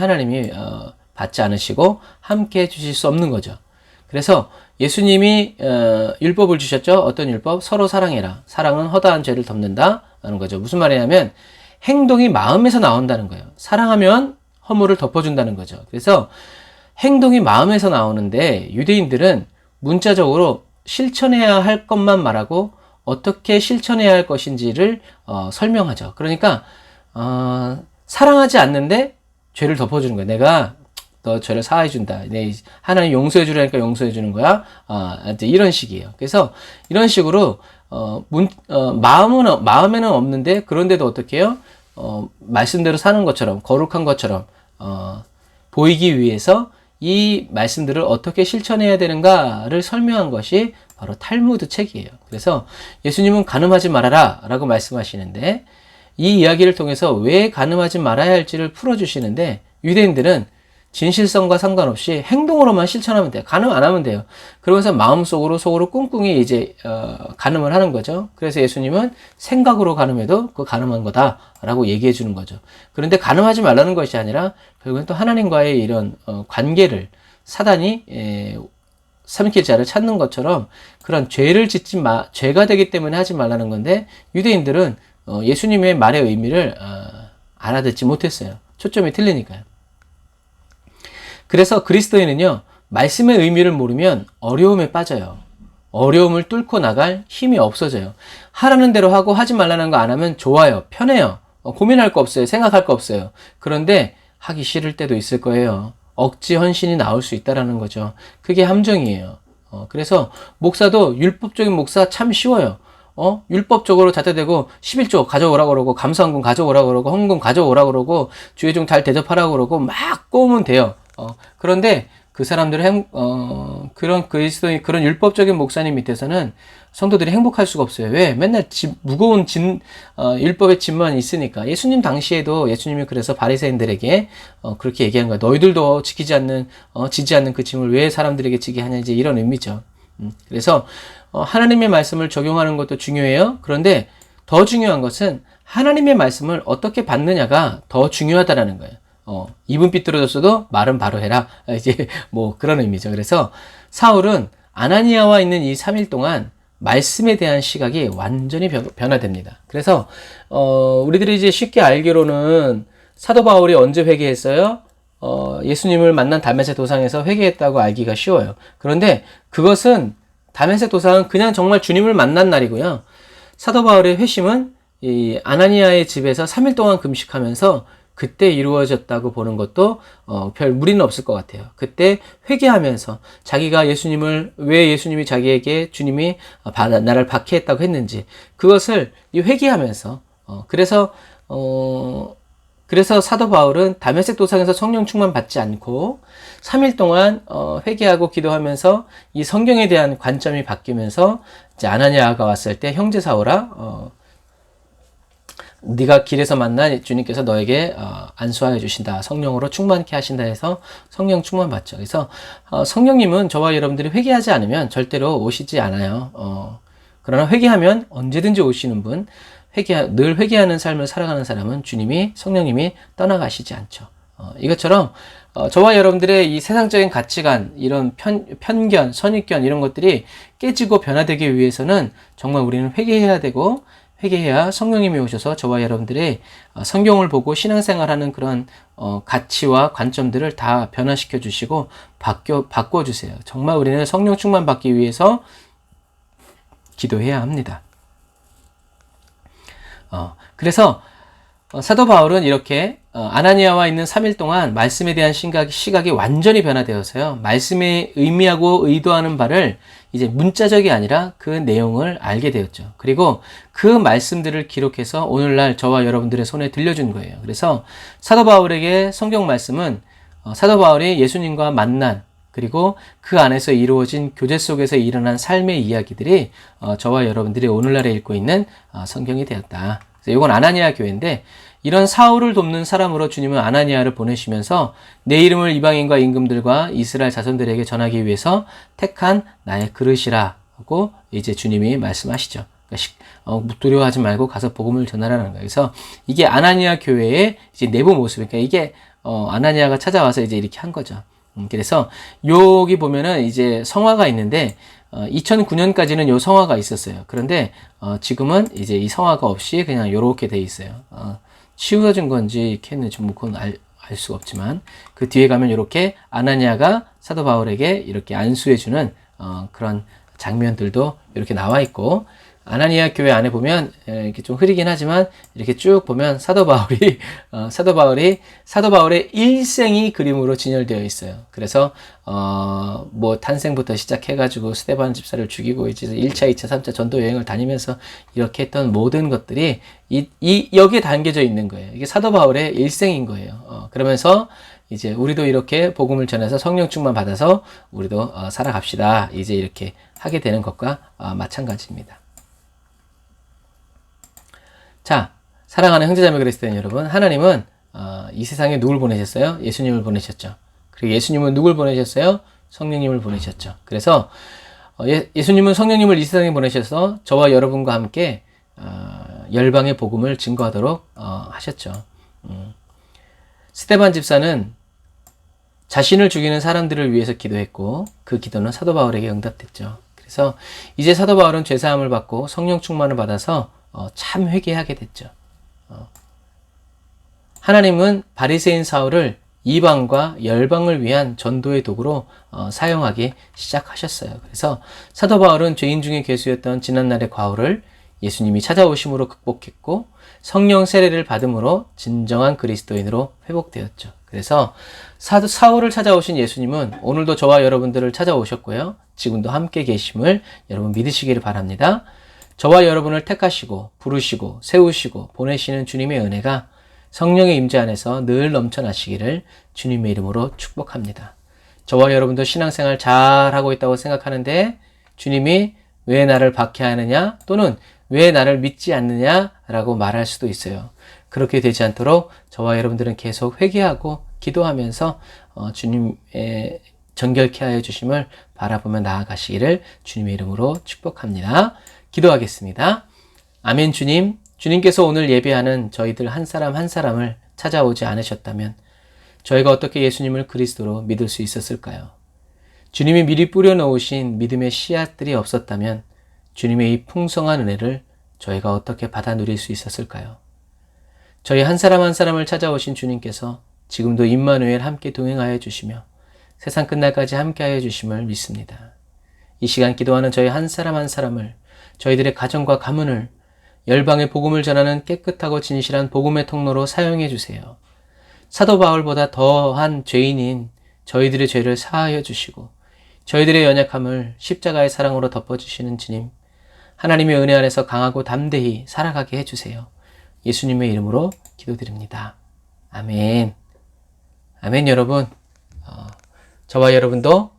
하나님이 받지 않으시고 함께 해주실 수 없는 거죠. 그래서 예수님이 율법을 주셨죠. 어떤 율법? 서로 사랑해라. 사랑은 허다한 죄를 덮는다 라는 거죠. 무슨 말이냐면 행동이 마음에서 나온다는 거예요. 사랑하면 허물을 덮어준다는 거죠. 그래서 행동이 마음에서 나오는데 유대인들은 문자적으로 실천해야 할 것만 말하고 어떻게 실천해야 할 것인지를 설명하죠. 그러니까 사랑하지 않는데 죄를 덮어주는 거예요. 내가 너 죄를 사해준다. 하나님 용서해주라니까 용서해주는 거야. 이제 이런 식이에요. 그래서 이런 식으로 마음에는 없는데 그런데도 어떻게 해요? 말씀대로 사는 것처럼 거룩한 것처럼 보이기 위해서 이 말씀들을 어떻게 실천해야 되는가를 설명한 것이 바로 탈무드 책이에요. 그래서 예수님은 간음하지 말아라 라고 말씀하시는데 이 이야기를 통해서 왜 간음하지 말아야 할지를 풀어주시는데 유대인들은 진실성과 상관없이 행동으로만 실천하면 돼요. 간음 안 하면 돼요. 그러면서 마음속으로 속으로 꿍꿍이 이제 간음을 하는 거죠. 그래서 예수님은 생각으로 간음해도 그 간음한 거다라고 얘기해 주는 거죠. 그런데 간음하지 말라는 것이 아니라 결국은 또 하나님과의 이런 관계를 사단이 삼킬 자를 찾는 것처럼 그런 죄를 죄가 되기 때문에 하지 말라는 건데 유대인들은 예수님의 말의 의미를 알아듣지 못했어요. 초점이 틀리니까요. 그래서 그리스도인은요, 말씀의 의미를 모르면 어려움에 빠져요. 어려움을 뚫고 나갈 힘이 없어져요. 하라는 대로 하고 하지 말라는 거 안 하면 좋아요. 편해요. 고민할 거 없어요. 생각할 거 없어요. 그런데 하기 싫을 때도 있을 거예요. 억지 헌신이 나올 수 있다라는 거죠. 그게 함정이에요. 그래서 목사도 율법적인 목사 참 쉬워요. 율법적으로 잣대대고 11조 가져오라고 그러고 감사헌금 가져오라고 그러고 헌금 가져오라고 그러고 주의 종 잘 대접하라고 그러고 막 꼬우면 돼요. 그런데 그 사람들은 그런 그리스도인 그런 율법적인 목사님 밑에서는 성도들이 행복할 수가 없어요. 왜? 맨날 무거운 율법의 짐만 있으니까. 예수님 당시에도 예수님이 그래서 바리새인들에게 그렇게 얘기한 거예요. 너희들도 지지 않는 그 짐을 왜 사람들에게 지게 하냐 이제 이런 의미죠. 그래서 하나님의 말씀을 적용하는 것도 중요해요. 그런데 더 중요한 것은 하나님의 말씀을 어떻게 받느냐가 더 중요하다라는 거예요. 입은 삐뚤어졌어도 말은 바로 해라. 이제 뭐 그런 의미죠. 그래서 사울은 아나니아와 있는 이 3일 동안 말씀에 대한 시각이 완전히 변화됩니다. 그래서 우리들이 이제 쉽게 알기로는 사도 바울이 언제 회개했어요? 예수님을 만난 다메섹 도상에서 회개했다고 알기가 쉬워요. 그런데 그것은 다메섹 도상은 그냥 정말 주님을 만난 날이고요. 사도 바울의 회심은 이 아나니아의 집에서 3일 동안 금식하면서 그때 이루어졌다고 보는 것도 별 무리는 없을 것 같아요. 그때 회개하면서 자기가 왜 예수님이 자기에게 주님이 나를 박해했다고 했는지 그것을 회개하면서 그래서 사도 바울은 다메섹 도상에서 성령 충만 받지 않고 3일 동안 회개하고 기도하면서 이 성경에 대한 관점이 바뀌면서 이제 아나니아가 왔을 때 형제 사울아 네가 길에서 만난 주님께서 너에게 안수하여 주신다. 성령으로 충만케 하신다 해서 성령 충만 받죠. 그래서 성령님은 저와 여러분들이 회개하지 않으면 절대로 오시지 않아요. 그러나 회개하면 언제든지 오시는 분, 늘 회개하는 삶을 살아가는 사람은 주님이, 성령님이 떠나가시지 않죠. 이것처럼 저와 여러분들의 이 세상적인 가치관, 이런 편견, 선입견 이런 것들이 깨지고 변화되기 위해서는 정말 우리는 회개해야 되고, 회개해야 성령님이 오셔서 저와 여러분들의 성경을 보고 신앙생활하는 그런 가치와 관점들을 다 변화시켜 주시고 바꿔주세요. 정말 우리는 성령 충만 받기 위해서 기도해야 합니다. 그래서 사도 바울은 이렇게 아나니아와 있는 3일 동안 말씀에 대한 시각이 완전히 변화되어서요. 말씀에 의미하고 의도하는 바를 이제 문자적이 아니라 그 내용을 알게 되었죠. 그리고 그 말씀들을 기록해서 오늘날 저와 여러분들의 손에 들려준 거예요. 그래서 사도 바울에게 성경 말씀은 사도 바울이 예수님과 만난, 그리고 그 안에서 이루어진 교제 속에서 일어난 삶의 이야기들이 저와 여러분들이 오늘날에 읽고 있는 성경이 되었다. 그래서 이건 아나니아 교회인데, 이런 사울을 돕는 사람으로 주님은 아나니아를 보내시면서 내 이름을 이방인과 임금들과 이스라엘 자손들에게 전하기 위해서 택한 나의 그릇이라고 이제 주님이 말씀하시죠. 그러니까 두려워하지 말고 가서 복음을 전하라는 거예요. 그래서 이게 아나니아 교회의 이제 내부 모습. 그러니까 이게 아나니아가 찾아와서 이제 이렇게 한 거죠. 그래서 여기 보면은 이제 성화가 있는데 2009년까지는 요 성화가 있었어요. 그런데 지금은 이제 이 성화가 없이 그냥 요렇게 돼 있어요. 치우쳐진 건지 이렇게 했는지 뭐 그건 알 수가 없지만, 그 뒤에 가면 이렇게 아나니아가 사도 바울에게 이렇게 안수해주는 그런 장면들도 이렇게 나와 있고, 아나니아 교회 안에 보면 이렇게 좀 흐리긴 하지만 이렇게 쭉 보면 사도 바울의 일생이 그림으로 진열되어 있어요. 그래서 뭐 탄생부터 시작해가지고 스데반 집사를 죽이고 이제 1차, 2차, 3차 전도 여행을 다니면서 이렇게 했던 모든 것들이 여기에 담겨져 있는 거예요. 이게 사도 바울의 일생인 거예요. 그러면서 이제 우리도 이렇게 복음을 전해서 성령 충만 받아서 우리도 살아갑시다. 이제 이렇게 하게 되는 것과 마찬가지입니다. 자, 사랑하는 형제자매 그리스도인 여러분, 하나님은 이 세상에 누굴 보내셨어요? 예수님을 보내셨죠. 그리고 예수님은 누굴 보내셨어요? 성령님을 보내셨죠. 그래서 예수님은 성령님을 이 세상에 보내셔서 저와 여러분과 함께 열방의 복음을 증거하도록 하셨죠. 스데반 집사는 자신을 죽이는 사람들을 위해서 기도했고, 그 기도는 사도 바울에게 응답됐죠. 그래서 이제 사도 바울은 죄사함을 받고 성령 충만을 받아서 참 회개하게 됐죠. 하나님은 바리새인 사울을 이방과 열방을 위한 전도의 도구로 사용하기 시작하셨어요. 그래서 사도 바울은 죄인 중에 괴수였던 지난날의 과오를 예수님이 찾아오심으로 극복했고, 성령 세례를 받음으로 진정한 그리스도인으로 회복되었죠. 그래서 사울을 찾아오신 예수님은 오늘도 저와 여러분들을 찾아오셨고요. 지금도 함께 계심을 여러분 믿으시기를 바랍니다. 저와 여러분을 택하시고 부르시고 세우시고 보내시는 주님의 은혜가 성령의 임재 안에서 늘 넘쳐나시기를 주님의 이름으로 축복합니다. 저와 여러분도 신앙생활 잘하고 있다고 생각하는데 주님이 왜 나를 박해하느냐 또는 왜 나를 믿지 않느냐라고 말할 수도 있어요. 그렇게 되지 않도록 저와 여러분들은 계속 회개하고 기도하면서 주님의 정결케 하여 주심을 바라보며 나아가시기를 주님의 이름으로 축복합니다. 기도하겠습니다. 아멘. 주님께서 오늘 예배하는 저희들 한 사람 한 사람을 찾아오지 않으셨다면 저희가 어떻게 예수님을 그리스도로 믿을 수 있었을까요? 주님이 미리 뿌려놓으신 믿음의 씨앗들이 없었다면 주님의 이 풍성한 은혜를 저희가 어떻게 받아 누릴 수 있었을까요? 저희 한 사람 한 사람을 찾아오신 주님께서 지금도 임마누엘 함께 동행하여 주시며 세상 끝날까지 함께하여 주심을 믿습니다. 이 시간 기도하는 저희 한 사람 한 사람을, 저희들의 가정과 가문을 열방의 복음을 전하는 깨끗하고 진실한 복음의 통로로 사용해 주세요. 사도 바울보다 더한 죄인인 저희들의 죄를 사하여 주시고 저희들의 연약함을 십자가의 사랑으로 덮어주시는 주님, 하나님의 은혜 안에서 강하고 담대히 살아가게 해주세요. 예수님의 이름으로 기도드립니다. 아멘. 아멘. 여러분, 저와 여러분도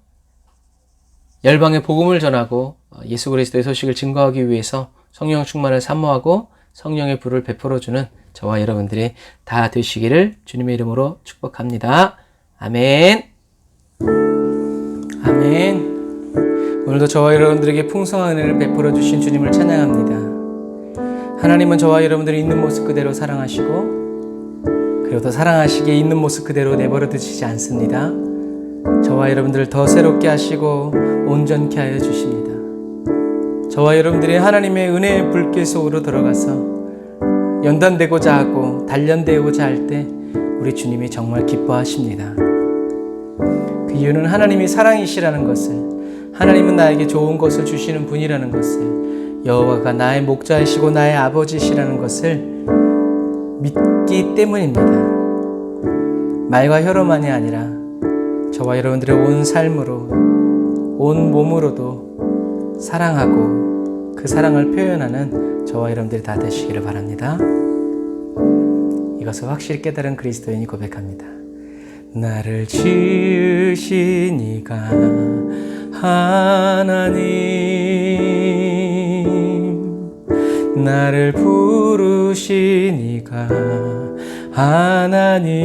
열방의 복음을 전하고 예수 그리스도의 소식을 증거하기 위해서 성령 충만을 사모하고 성령의 불을 베풀어주는 저와 여러분들이 다 되시기를 주님의 이름으로 축복합니다. 아멘. 아멘. 오늘도 저와 여러분들에게 풍성한 은혜를 베풀어 주신 주님을 찬양합니다. 하나님은 저와 여러분들이 있는 모습 그대로 사랑하시고 그리고 더 사랑하시기에 있는 모습 그대로 내버려 두시지 않습니다. 저와 여러분들을 더 새롭게 하시고 온전케 하여 주십니다. 저와 여러분들이 하나님의 은혜의 불길 속으로 들어가서 연단되고자 하고 단련되고자 할 때 우리 주님이 정말 기뻐하십니다. 그 이유는 하나님이 사랑이시라는 것을, 하나님은 나에게 좋은 것을 주시는 분이라는 것을, 여호와가 나의 목자이시고 나의 아버지시라는 것을 믿기 때문입니다. 말과 혀로만이 아니라 저와 여러분들의 온 삶으로, 온 몸으로도 사랑하고 그 사랑을 표현하는 저와 여러분들이 다 되시기를 바랍니다. 이것을 확실히 깨달은 그리스도인이 고백합니다. 나를 지으신 이가 하나님, 나를 부르신 이가 하나님,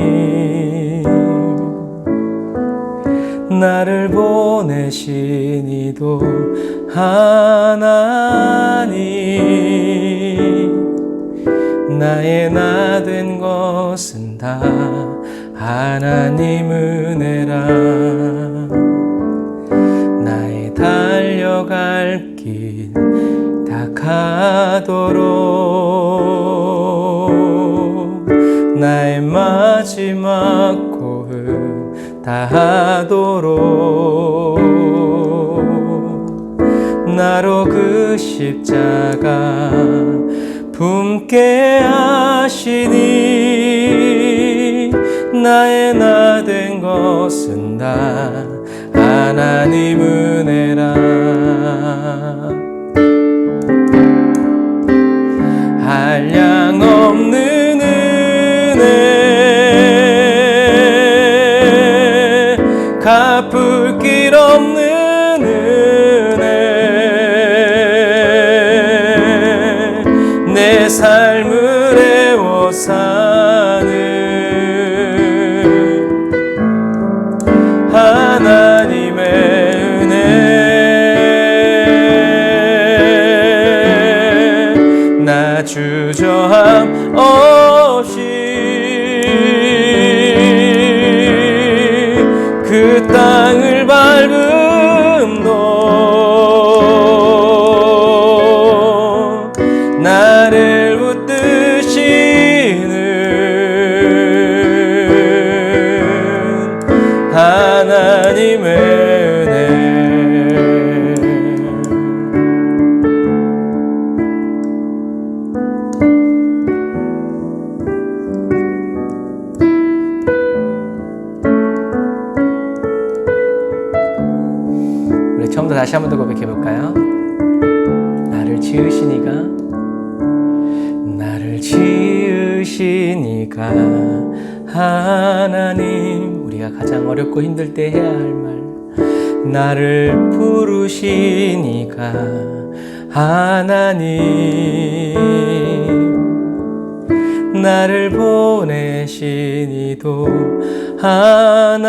나를 보내신 이도 하나님, 나의 나 된 것은 다 하나님 은혜라. 나의 달려갈 길 다 가도록, 나의 마지막 고음 다 하도록, 나로 그 십자가 품게 하시니, 나의 나 된 것은 다 하나님 은혜라. 한량 없는 은혜, 갚을 길 없는 은혜, 내 삶을 애워 사는 하나님의 은혜. 나 주저함 없이 그 땅을 밟음도 나를 붙드시는 하나님의 은혜. 우리 처음부터 다시 한 번 더 고백해 볼까요? 나를 지으신 이가, 나를 지으신 이가 하나님. 우리가 가장 어렵고 힘들 때 해야 할 말. 나를 부르신 이가 하나님, 나를 보내신 이도 하나님,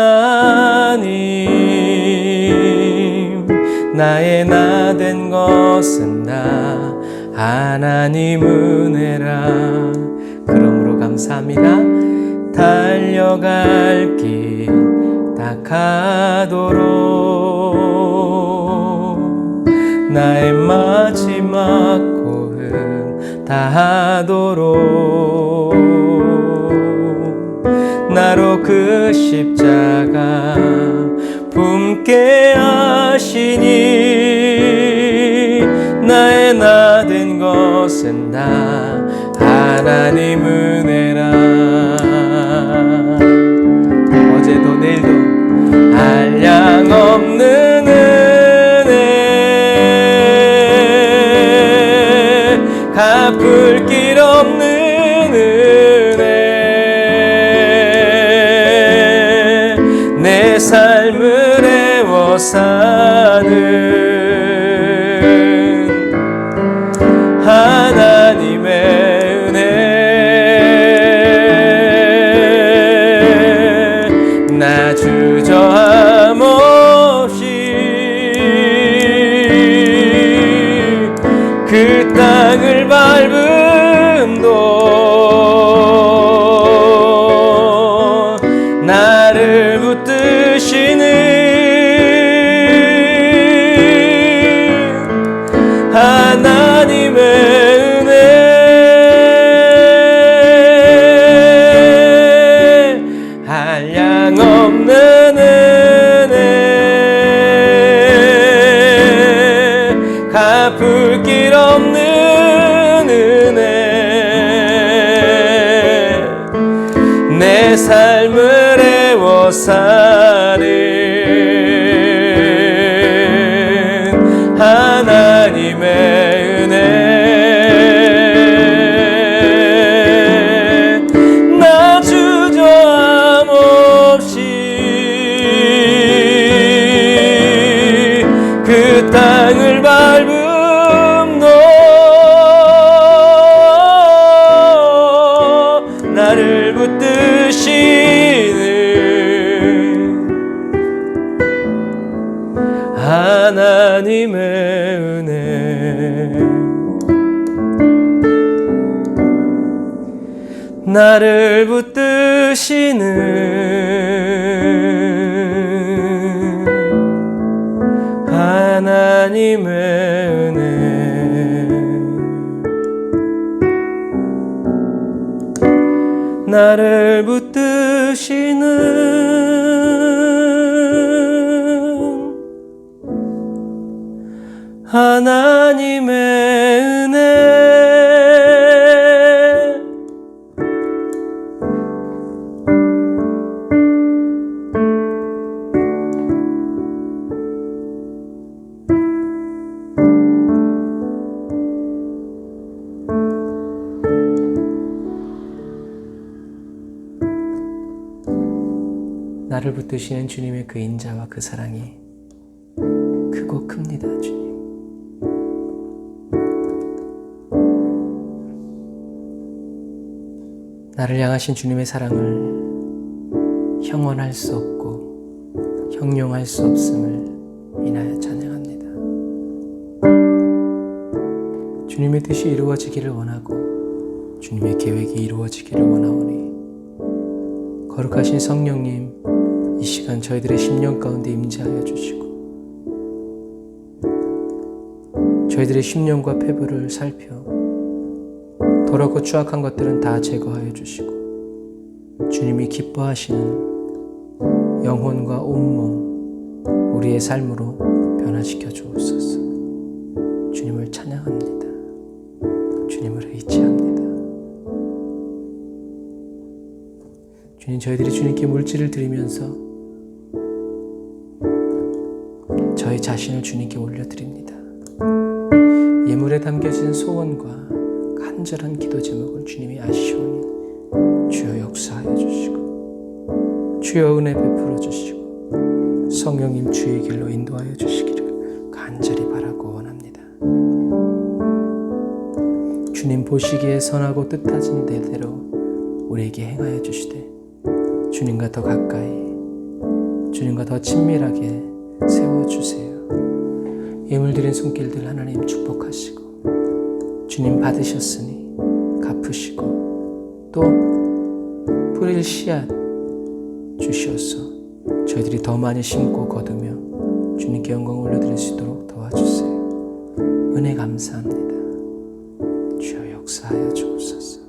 나의 나 된 것은 다 하나님 은혜라. 그러므로 감사합니다. 달려갈 길 다 가도록, 나의 마지막 고음 다 하도록, 나로 그 십자가 품게 하시니, 나의 나 된 것은 다 하나님 은혜라. 어제도 내일도 한량 없는 은혜, 갚을 길 없는 은혜, 내 삶을 애워 사는 하나님의 그 땅을 밟음도 나를 붙드시는 하나님의 은혜, 한량없는 은혜, 갚을 길 없는 은혜, 내 삶을 애워사는 하나님의 은혜, 나 주저함 없이 그 땅을 밟음도 나를 붙드시는 하나님의 은혜, 나를 붙드시는 하나님의 은혜, 나를 붙드시는 하나님의 은혜. 나를 붙드시는 주님의 그 인자와 그 사랑이 크고 큽니다. 주님, 나를 향하신 주님의 사랑을 형언할 수 없고 형용할 수 없음을 인하여 찬양합니다. 주님의 뜻이 이루어지기를 원하고 주님의 계획이 이루어지기를 원하오니 거룩하신 성령님, 이 시간 저희들의 심령 가운데 임재하여 주시고 저희들의 심령과 폐부를 살펴 더럽고 추악한 것들은 다 제거하여 주시고 주님이 기뻐하시는 영혼과 온몸 우리의 삶으로 변화시켜 주옵소서. 주님을 찬양합니다. 주님을 의지합니다. 주님, 저희들이 주님께 물질을 드리면서 저희 자신을 주님께 올려드립니다. 예물에 담겨진 소원과 간절한 기도 제목을 주님이 아시오니 주여 역사하여 주시고 주여 은혜 베풀어 주시고 성령님 주의 길로 인도하여 주시기를 간절히 바라고 원합니다. 주님 보시기에 선하고 뜻하신 대로 우리에게 행하여 주시되 주님과 더 가까이, 주님과 더 친밀하게 세워주세요. 예물 드린 손길들 하나님 축복하시고 주님 받으셨으니 갚으시고 또 뿌릴 씨앗 주시어서 저희들이 더 많이 심고 거두며 주님께 영광 올려드릴 수 있도록 도와주세요. 은혜 감사합니다. 주여 역사하여 주옵소서.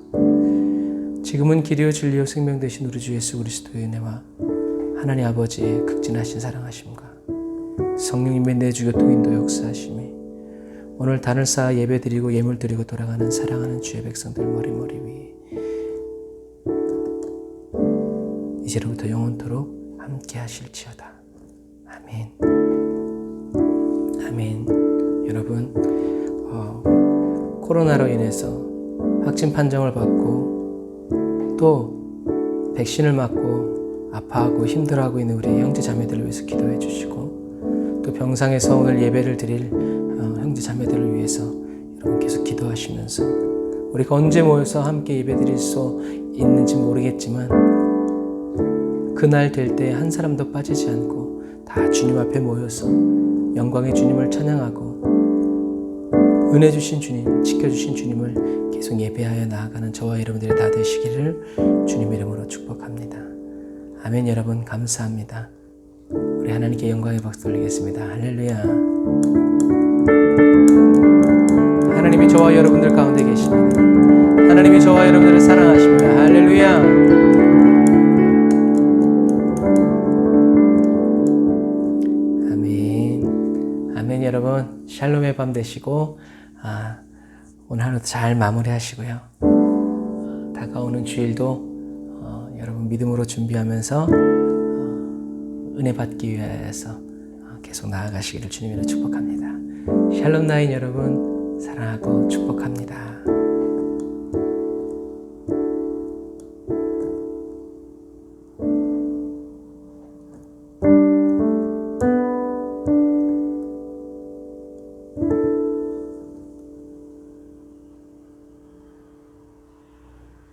지금은 길이요 진리요 생명 되신 우리 주 예수 그리스도의 은혜와 하나님 아버지의 극진하신 사랑하심과 성령님의 내주 교통 인도 역사하심이 오늘 단을 쌓아 예배드리고 예물드리고 돌아가는 사랑하는 주의 백성들 머리머리 위에 이제로부터 영원토록 함께 하실지어다. 아멘. 아멘. 여러분, 코로나로 인해서 확진 판정을 받고 또 백신을 맞고 아파하고 힘들어하고 있는 우리 형제 자매들을 위해서 기도해 주시고 또 병상에서 오늘 예배를 드릴 형제 자매들을 위해서 여러분 계속 기도하시면서 우리가 언제 모여서 함께 예배 드릴 수 있는지 모르겠지만 그날 될 때 한 사람도 빠지지 않고 다 주님 앞에 모여서 영광의 주님을 찬양하고 은혜 주신 주님, 지켜주신 주님을 계속 예배하여 나아가는 저와 여러분들이 다 되시기를 주님 이름으로 축복합니다. 아멘. 여러분 감사합니다. 우리 하나님께 영광의 박수 돌리겠습니다. 할렐루야. 하나님이 저와 여러분들 가운데 계십니다. 하나님이 저와 여러분들을 사랑하십니다. 할렐루야. 아멘. 아멘. 여러분 샬롬의 밤 되시고 오늘 하루도 잘 마무리하시고요. 다가오는 주일도 여러분 믿음으로 준비하면서 은혜 받기 위해서 계속 나아가시기를 주님으로 축복합니다. 샬롬 나인 여러분 사랑하고 축복합니다.